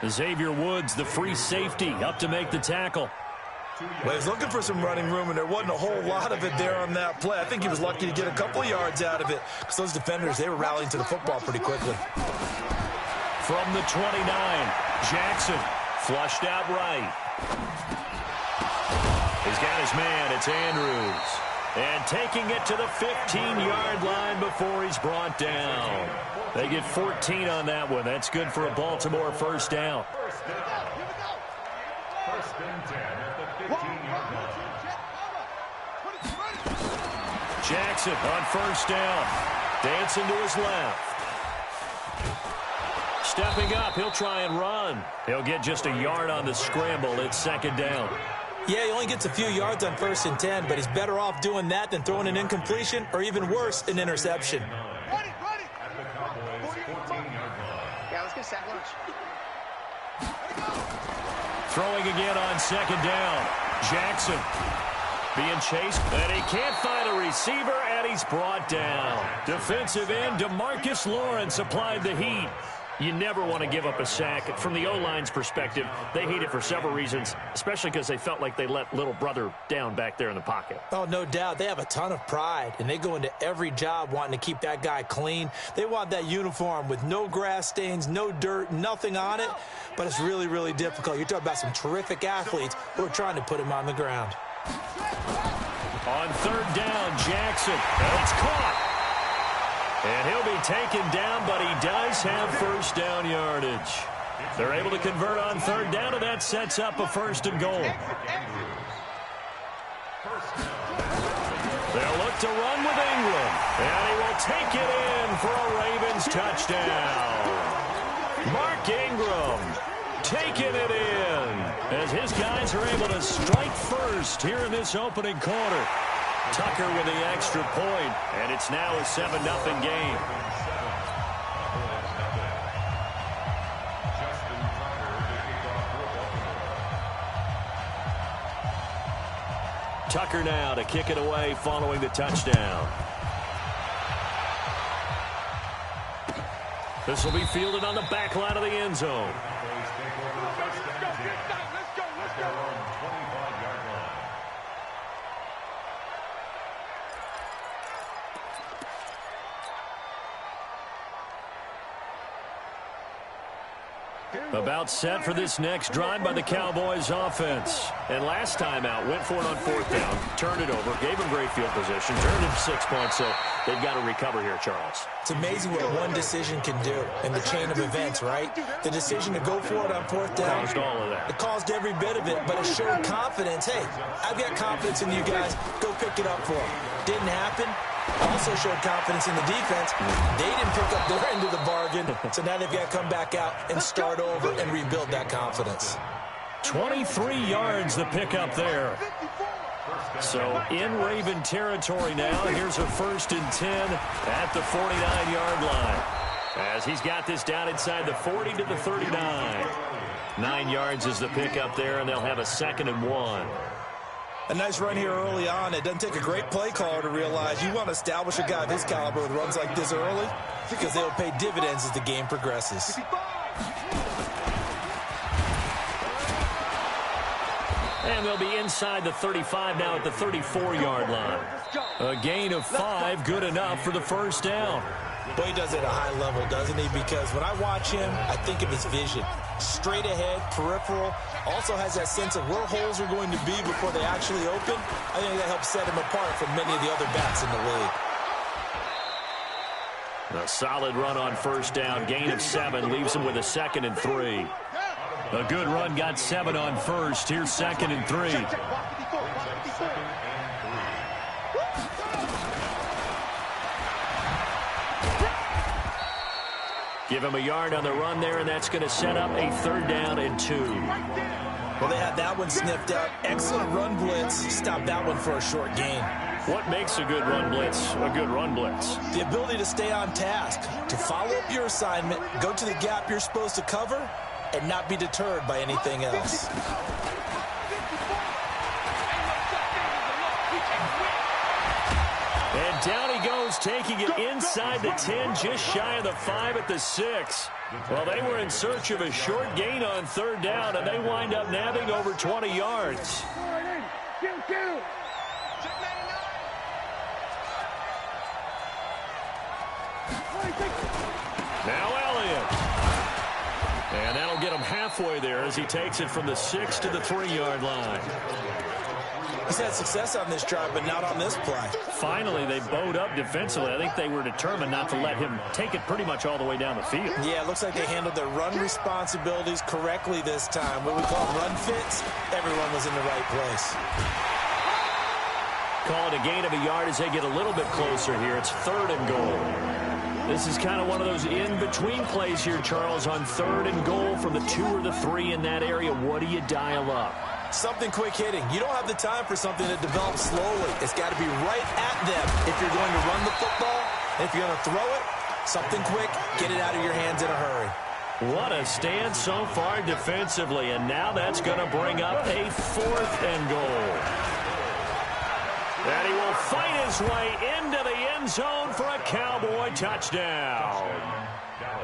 Xavier Woods, the free safety, up to make the tackle. Well, he was looking for some running room, and there wasn't a whole lot of it there on that play. I think he was lucky to get a couple yards out of it because those defenders, they were rallying to the football pretty quickly. From the 29, Jackson flushed out right. He's got his man. It's Andrews. And taking it to the 15-yard line before he's brought down. They get 14 on that one. That's good for a Baltimore first down. First and 10 at the 15-yard line. Jackson on first down. Dancing to his left. Stepping up, he'll try and run. He'll get just a yard on the scramble. It's 2nd down. Yeah, he only gets a few yards on 1st and 10, but he's better off doing that than throwing an incompletion or even worse, an interception. Ready. At the Cowboys' 14-yard line. Yeah, let's get sack lunch. Throwing again on 2nd down. Jackson being chased, and he can't find a receiver, and he's brought down. Defensive end DeMarcus Lawrence applied the heat. You never want to give up a sack. From the O-line's perspective, they hate it for several reasons, especially because they felt like they let little brother down back there in the pocket. Oh, no doubt. They have a ton of pride, and they go into every job wanting to keep that guy clean. They want that uniform with no grass stains, no dirt, nothing on it, but it's really, really difficult. You're talking about some terrific athletes who are trying to put him on the ground. On 3rd down, Jackson, and it's caught. And he'll be taken down, but he does have first down yardage. They're able to convert on 3rd down, and that sets up a 1st and goal. They'll look to run with Ingram, and he will take it in for a Ravens touchdown. Mark Ingram taking it in as his guys are able to strike first here in this opening quarter. Tucker with the extra point, and it's now a 7-0 game. Tucker now to kick it away following the touchdown. This will be fielded on the back line of the end zone. About set for this next drive by the Cowboys offense. And last time out, went for it on 4th down, turned it over, gave him great field position, turned him 6 points, so they've got to recover here, Charles. It's amazing what one decision can do in the chain of events, right? The decision to go for it on 4th down. Caused all of that. It caused every bit of it, but it showed confidence. Hey, I've got confidence in you guys. Go pick it up for them. Didn't happen. Also showed confidence in the defense. They didn't pick up their end of the bargain, so now they've got to come back out and start over and rebuild that confidence. 23 yards the pickup there. So in Raven territory now. Here's a 1st and 10 at the 49-yard line. As he's got this down inside the 40 to the 39. 9 yards is the pickup there, and they'll have a 2nd and 1. A nice run here early on. It doesn't take a great play caller to realize you want to establish a guy of his caliber with runs like this early because they'll pay dividends as the game progresses. And they'll be inside the 35 now at the 34-yard line. A gain of 5, good enough for the first down. Boy, he does it at a high level, doesn't he? Because when I watch him, I think of his vision. Straight ahead, peripheral, also has that sense of where holes are going to be before they actually open. I think that helps set him apart from many of the other backs in the league. A solid run on first down, gain of 7, leaves him with a 2nd and 3. A good run got 7 on first. Here's 2nd and 3. Give him a yard on the run there, and that's going to set up a 3rd down and 2. Well, they had that one sniffed out. Excellent run blitz. Stopped that one for a short gain. What makes a good run blitz a good run blitz? The ability to stay on task, to follow up your assignment, go to the gap you're supposed to cover, and not be deterred by anything else. And down he goes, taking it inside the 10, just shy of the 5 at the 6. Well, they were in search of a short gain on 3rd down, and they wind up nabbing over 20 yards. Now Elliott. And that'll get him halfway there as he takes it from the 6 to the 3-yard line. He's had success on this drive, but not on this play. Finally, they bowed up defensively. I think they were determined not to let him take it pretty much all the way down the field. Yeah, it looks like they handled their run responsibilities correctly this time. What we call run fits, everyone was in the right place. Call it a gain of a yard as they get a little bit closer here. It's 3rd and goal. This is kind of one of those in-between plays here, Charles, on 3rd and goal from the 2 or the 3 in that area. What do you dial up? Something quick hitting. You don't have the time for something that develops slowly. It's got to be right at them if you're going to run the football. And if you're going to throw it, something quick, get it out of your hands in a hurry. What a stand so far defensively, and now that's going to bring up a 4th and goal. And he will fight his way into the end zone for a Cowboy touchdown.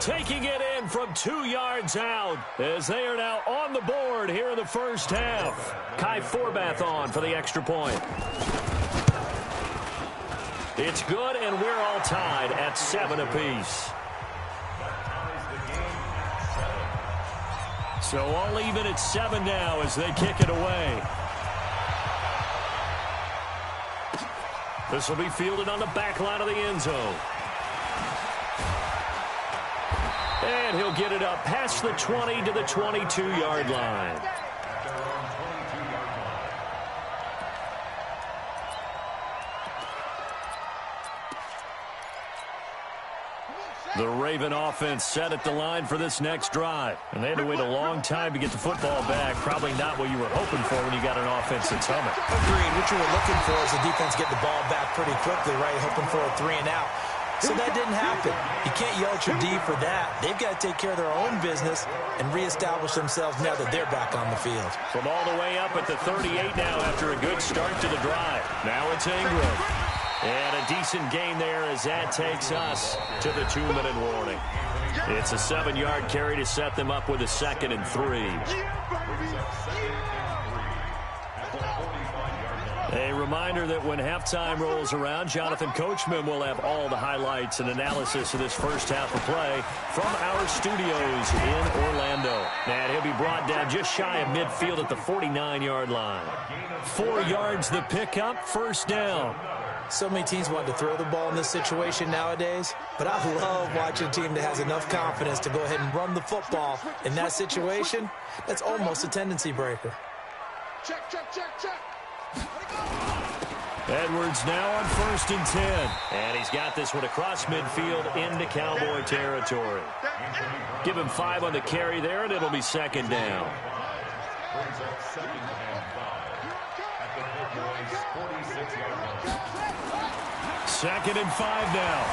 Taking it in from 2 yards out as they are now on the board here in the first half. Kai Forbath on for the extra point. It's good, and we're all tied at 7 apiece. So all even at 7 now as they kick it away. This will be fielded on the back line of the end zone. And he'll get it up past the 20 to the 22-yard line. The Raven offense set at the line for this next drive. And they had to wait a long time to get the football back. Probably not what you were hoping for when you got an offense that's humming. Agreed. What you were looking for is the defense get the ball back pretty quickly, right? Hoping for a 3 and out. So that didn't happen. You can't yell at your D for that. They've got to take care of their own business and reestablish themselves now that they're back on the field. From all the way up at the 38 now after a good start to the drive. Now it's Ingram. And a decent gain there as that takes us to the 2-minute warning. It's a 7-yard carry to set them up with a 2nd and 3. A reminder that when halftime rolls around, Jonathan Coachman will have all the highlights and analysis of this first half of play from our studios in Orlando. And he'll be brought down just shy of midfield at the 49-yard line. 4 yards the pickup, first down. So many teams want to throw the ball in this situation nowadays, but I love watching a team that has enough confidence to go ahead and run the football in that situation. That's almost a tendency breaker. Check, check, check, check. Edwards now on 1st and 10. And he's got this one across midfield into Cowboy territory. Give him 5 on the carry there, and it'll be 2nd down. Brings up 2nd and 5 at the Cowboys' 46-yard line. 2nd and 5 now.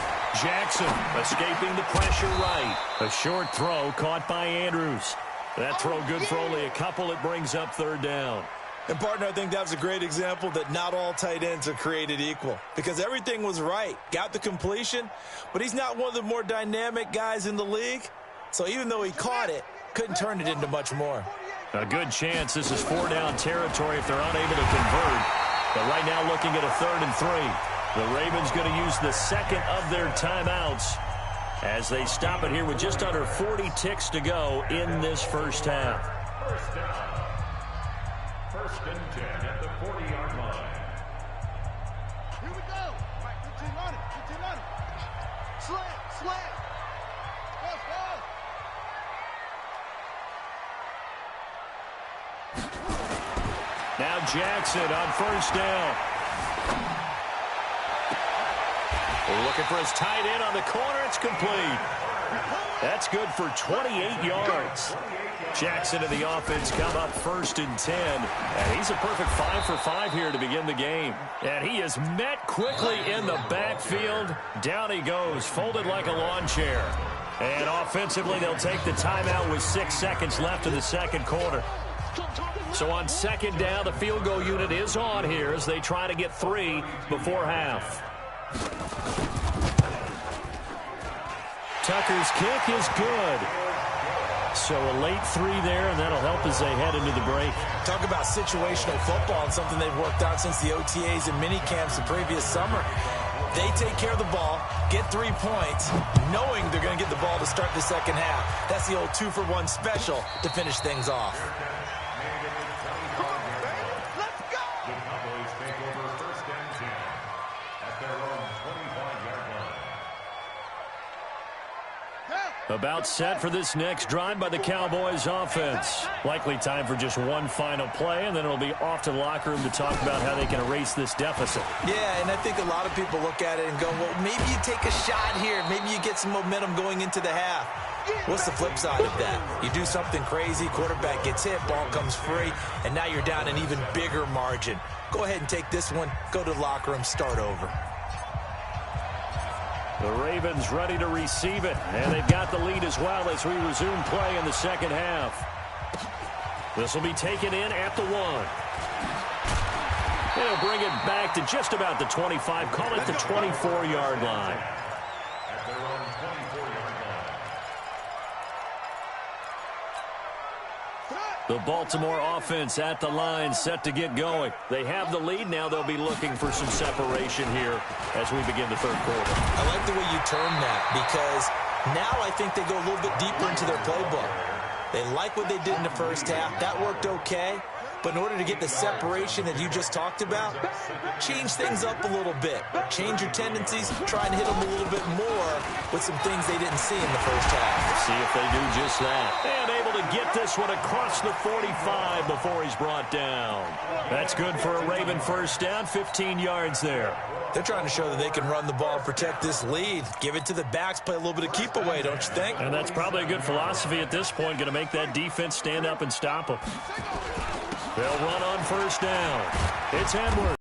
Jackson escaping the pressure right. A short throw caught by Andrews. That throw good for only a couple. It brings up 3rd down. And, partner, I think that was a great example that not all tight ends are created equal because everything was right. Got the completion, but he's not one of the more dynamic guys in the league. So even though he caught it, couldn't turn it into much more. A good chance this is 4-down territory if they're unable to convert. But right now looking at a 3rd and 3. The Ravens going to use the second of their timeouts as they stop it here with just under 40 ticks to go in this first half. First down. 1st and 10 at the 40-yard line. Here we go. All right, 15 on it. 15 on it. Slam. Now Jackson on 1st down. We're looking for his tight end on the corner. It's complete. That's good for 28 yards. Jackson and the offense come up 1st and 10. And he's a perfect 5 for 5 here to begin the game. And he is met quickly in the backfield. Down he goes, folded like a lawn chair. And offensively, they'll take the timeout with 6 seconds left in the second quarter. So on 2nd down, the field goal unit is on here as they try to get 3 before half. Tucker's kick is good. So a late 3 there, and that'll help as they head into the break. Talk about situational football and something they've worked on since the OTAs and mini camps the previous summer. They take care of the ball, get 3 points, knowing they're going to get the ball to start the second half. That's the old 2-for-1 special to finish things off. About set for this next drive by the Cowboys offense. Likely time for just one final play, and then it'll be off to the locker room to talk about how they can erase this deficit. Yeah, and I think a lot of people look at it and go, well, maybe you take a shot here. Maybe you get some momentum going into the half. What's the flip side of that? You do something crazy, quarterback gets hit, ball comes free, and now you're down an even bigger margin. Go ahead and take this one, go to the locker room, start over. The Ravens ready to receive it, and they've got the lead as well as we resume play in the second half. This will be taken in at the 1. They'll bring it back to just about the 25, call it the 24-yard line. At their own 24-yard line. The Baltimore offense at the line, set to get going. They have the lead. Now they'll be looking for some separation here as we begin the third quarter. I like the way you term that, because now I think they go a little bit deeper into their playbook. They like what they did in the first half. That worked okay. But in order to get the separation that you just talked about, change things up a little bit. Change your tendencies, try and hit them a little bit more with some things they didn't see in the first half. See if they do just that. And able to get this one across the 45 before he's brought down. That's good for a Raven first down, 15 yards there. They're trying to show that they can run the ball and protect this lead. Give it to the backs, play a little bit of keep away, don't you think? And that's probably a good philosophy at this point, going to make that defense stand up and stop them. They'll run on first down. It's Edwards.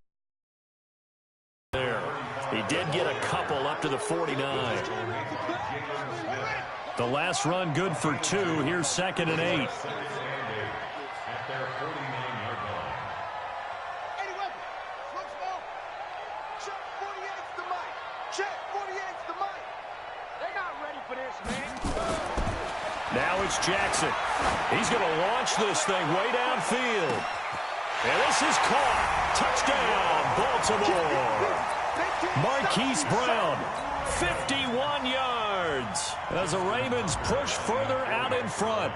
There. He did get a couple up to the 49. The last run good for 2. Here's 2nd and 8. At their 49-yard line. Check 48's the mic. Check 48's the mic. They're not ready for this, man. Now it's Jackson. He's going to launch this thing way downfield. And this is caught. Touchdown, Baltimore. Marquise Brown, 51 yards as the Ravens push further out in front.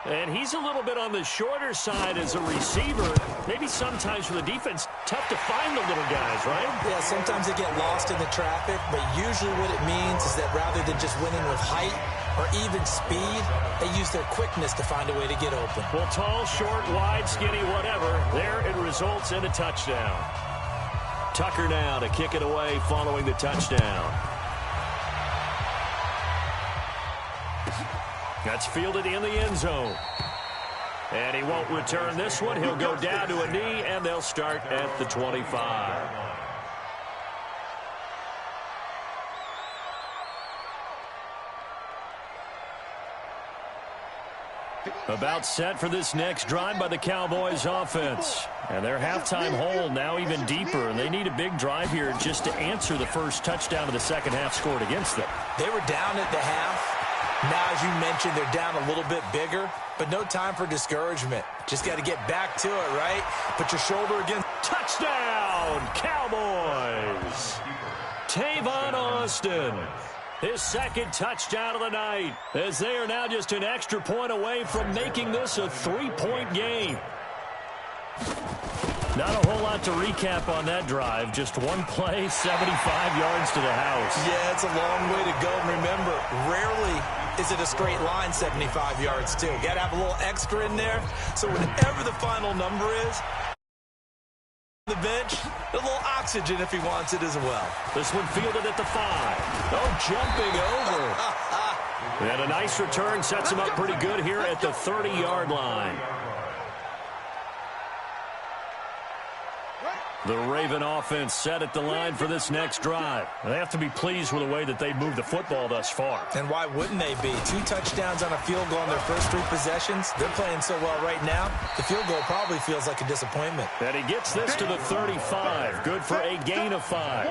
And he's a little bit on the shorter side as a receiver. Maybe sometimes for the defense, tough to find the little guys, right? Yeah, sometimes they get lost in the traffic, but usually what it means is that rather than just winning with height or even speed, they use their quickness to find a way to get open. Well, tall, short, wide, skinny, whatever, there it results in a touchdown. Tucker now to kick it away following the touchdown. That's fielded in the end zone. And he won't return this one. He'll go down to a knee, and they'll start at the 25. About set for this next drive by the Cowboys offense. And their halftime hole now even deeper. And they need a big drive here just to answer the first touchdown of the second half scored against them. They were down at the half. Now, as you mentioned, they're down a little bit bigger, but no time for discouragement. Just got to get back to it, right? Put your shoulder against. Touchdown, Cowboys! Tavon Austin, his second touchdown of the night, as they are now just an extra point away from making this a 3-point game. Not a whole lot to recap on that drive. Just one play, 75 yards to the house. Yeah, it's a long way to go. And remember, rarely is it a straight line 75 yards, too. Got to have a little extra in there. So whatever the final number is, the bench, a little oxygen if he wants it as well. This one fielded at the 5. Oh, jumping over. And a nice return sets him up pretty good here at the 30-yard line. The Raven offense set at the line for this next drive. They have to be pleased with the way that they've moved the football thus far. And why wouldn't they be? 2 touchdowns on a field goal on their first 3 possessions. They're playing so well right now, the field goal probably feels like a disappointment. And he gets this to the 35. Good for a gain of 5.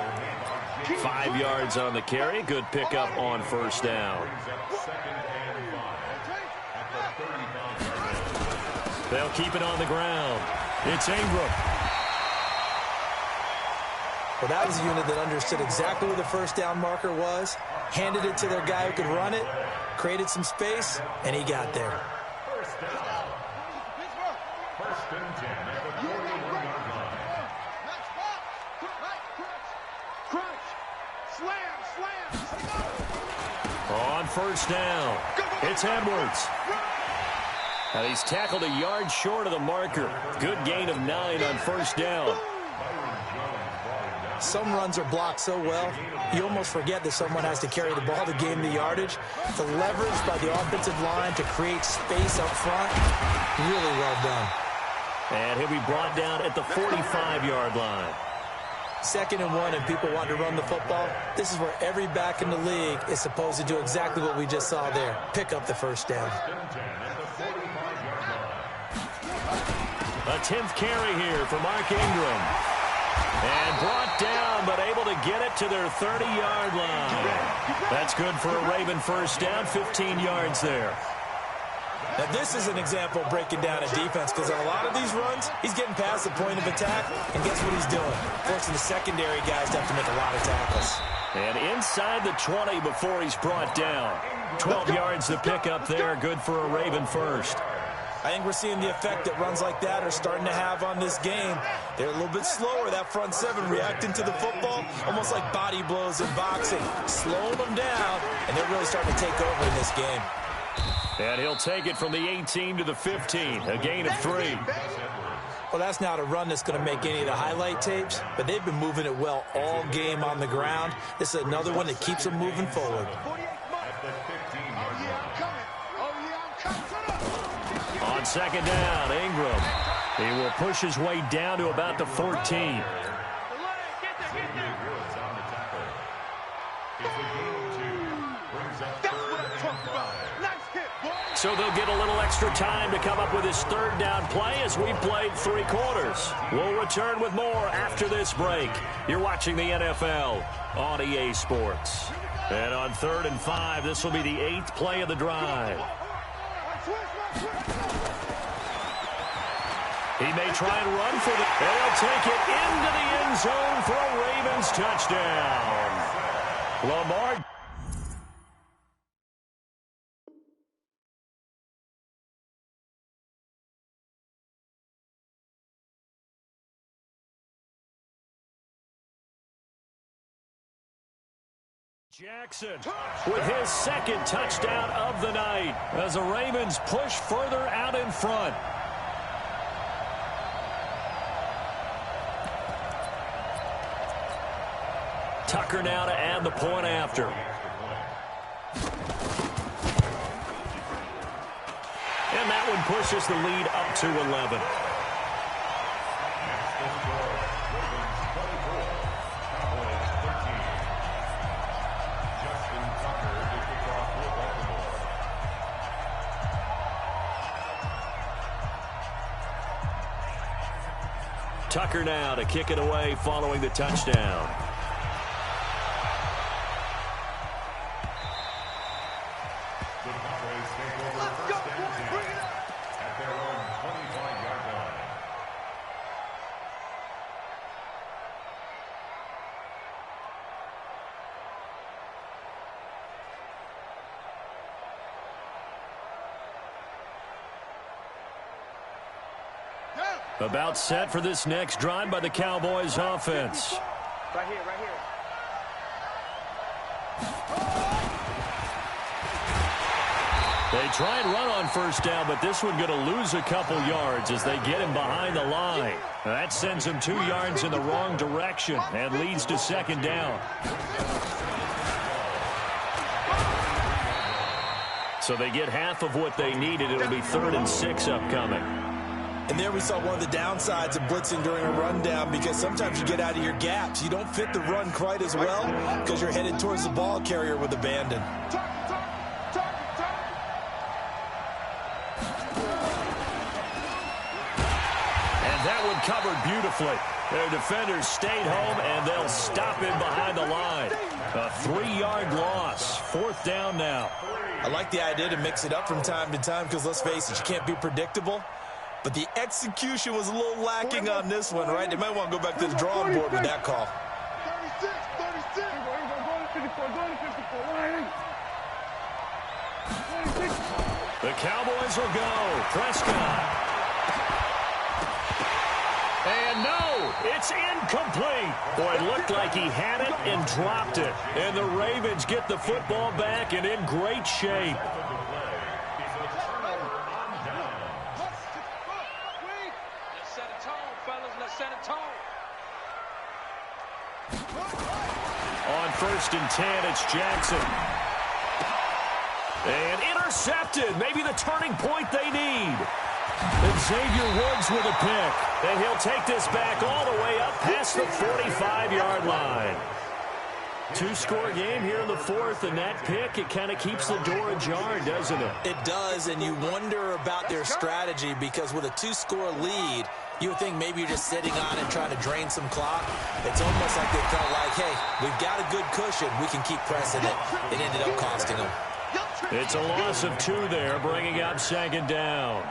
5 yards on the carry. Good pickup on first down. They'll keep it on the ground. It's Ingram. Well, that was a unit that understood exactly where the first down marker was, handed it to their guy who could run it, created some space, and he got there. First down. First and 10 at the 41-yard line. Crunch. Slam. On first down, it's Edwards. And he's tackled a yard short of the marker. Good gain of 9 on first down. Some runs are blocked so well, you almost forget that someone has to carry the ball to gain the yardage. The leverage by the offensive line to create space up front, really well done. And he'll be brought down at the 45-yard line. 2nd and 1, and people want to run the football. This is where every back in the league is supposed to do exactly what we just saw there. Pick up the first down. A 10th carry here for Mark Ingram. And brought down, but able to get it to their 30-yard line. That's good for a Raven first down, 15 yards there. Now, this is an example of breaking down a defense, because on a lot of these runs, he's getting past the point of attack, and guess what he's doing? Forcing the secondary guys to have to make a lot of tackles. And inside the 20 before he's brought down. 12 yards to pick up there, good for a Raven first. I think we're seeing the effect that runs like that are starting to have on this game. They're a little bit slower, that front 7, reacting to the football, almost like body blows in boxing, slowing them down, and they're really starting to take over in this game. And he'll take it from the 18 to the 15, a gain of 3. Well, that's not a run that's going to make any of the highlight tapes, but they've been moving it well all game on the ground. This is another one that keeps them moving forward. On second down, Ingram. He will push his way down to about the 14. So they'll get a little extra time to come up with his 3rd down play as we've played 3 quarters. We'll return with more after this break. You're watching the NFL on EA Sports. And on 3rd and 5, this will be the 8th play of the drive. He may try and run for the... And he'll take it into the end zone for a Ravens touchdown. Lamar... Jackson with his 2nd touchdown of the night as the Ravens push further out in front. Tucker now to add the point after. And that one pushes the lead up to 11. Tucker now to kick it away following the touchdown. About set for this next drive by the Cowboys offense. Right here, right here. They try and run on first down, but this one going to lose a couple yards as they get him behind the line. That sends him 2 yards in the wrong direction and leads to second down. So they get half of what they needed. It'll be 3rd and 6 upcoming. And there we saw one of the downsides of blitzing during a rundown, because sometimes you get out of your gaps. You don't fit the run quite as well because you're headed towards the ball carrier with abandon. That one covered beautifully. Their defenders stayed home, and they'll stop him behind the line. A 3-yard loss. 4th down now. I like the idea to mix it up from time to time because, let's face it, you can't be predictable. But the execution was a little lacking on this one, right? They might want to go back to the drawing board with that call. 36. The Cowboys will go. Prescott. And no, it's incomplete. Boy, it looked like he had it and dropped it. And the Ravens get the football back and in great shape. Let's set a tone, fellas. Let's set a tone. On 1st and 10, it's Jackson. And intercepted. Maybe the turning point they need. And Xavier Woods with a pick. And he'll take this back all the way up past the 45-yard line. 2-score game here in the 4th, and that pick, it kind of keeps the door ajar, doesn't it? It does, and you wonder about their strategy, because with a 2-score lead, you would think maybe you're just sitting on and trying to drain some clock. It's almost like they felt like, hey, we've got a good cushion. We can keep pressing it. It ended up costing them. It's a loss of 2 there, bringing up 2nd down.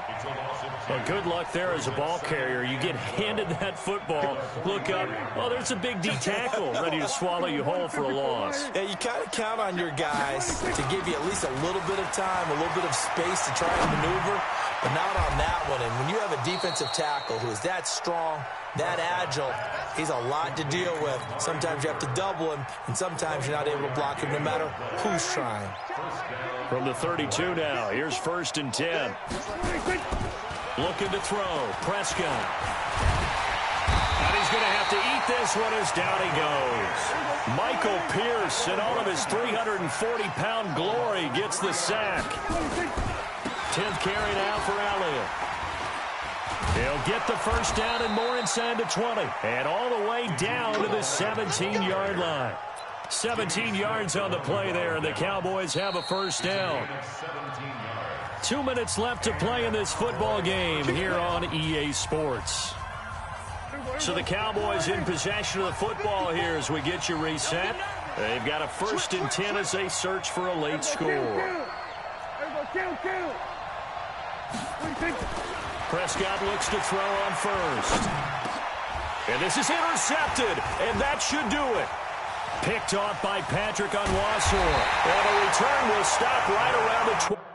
Well, good luck there as a ball carrier. You get handed that football, look up, oh, there's a big D tackle ready to swallow you whole for a loss. Yeah, you kind of count on your guys to give you at least a little bit of time, a little bit of space to try and maneuver, but not on that one. And when you have a defensive tackle who is that strong, that agile, he's a lot to deal with. Sometimes you have to double him, and sometimes you're not able to block him no matter who's trying. From the 32 now, here's 1st and 10. Looking to throw, Prescott. And he's going to have to eat this one as down he goes. Michael Pierce, in all of his 340-pound glory, gets the sack. 10th carry now for Elliott. He'll get the 1st down and more inside the 20. And all the way down to the 17-yard line. 17 yards on the play there, and the Cowboys have a 1st down. 2 minutes left to play in this football game here on EA Sports. So the Cowboys in possession of the football here as we get you reset. They've got a 1st and 10 as they search for a late score. Prescott looks to throw on 1st. And this is intercepted, and that should do it. Picked off by Patrick Onwuasor. And the return will stop right around the 20.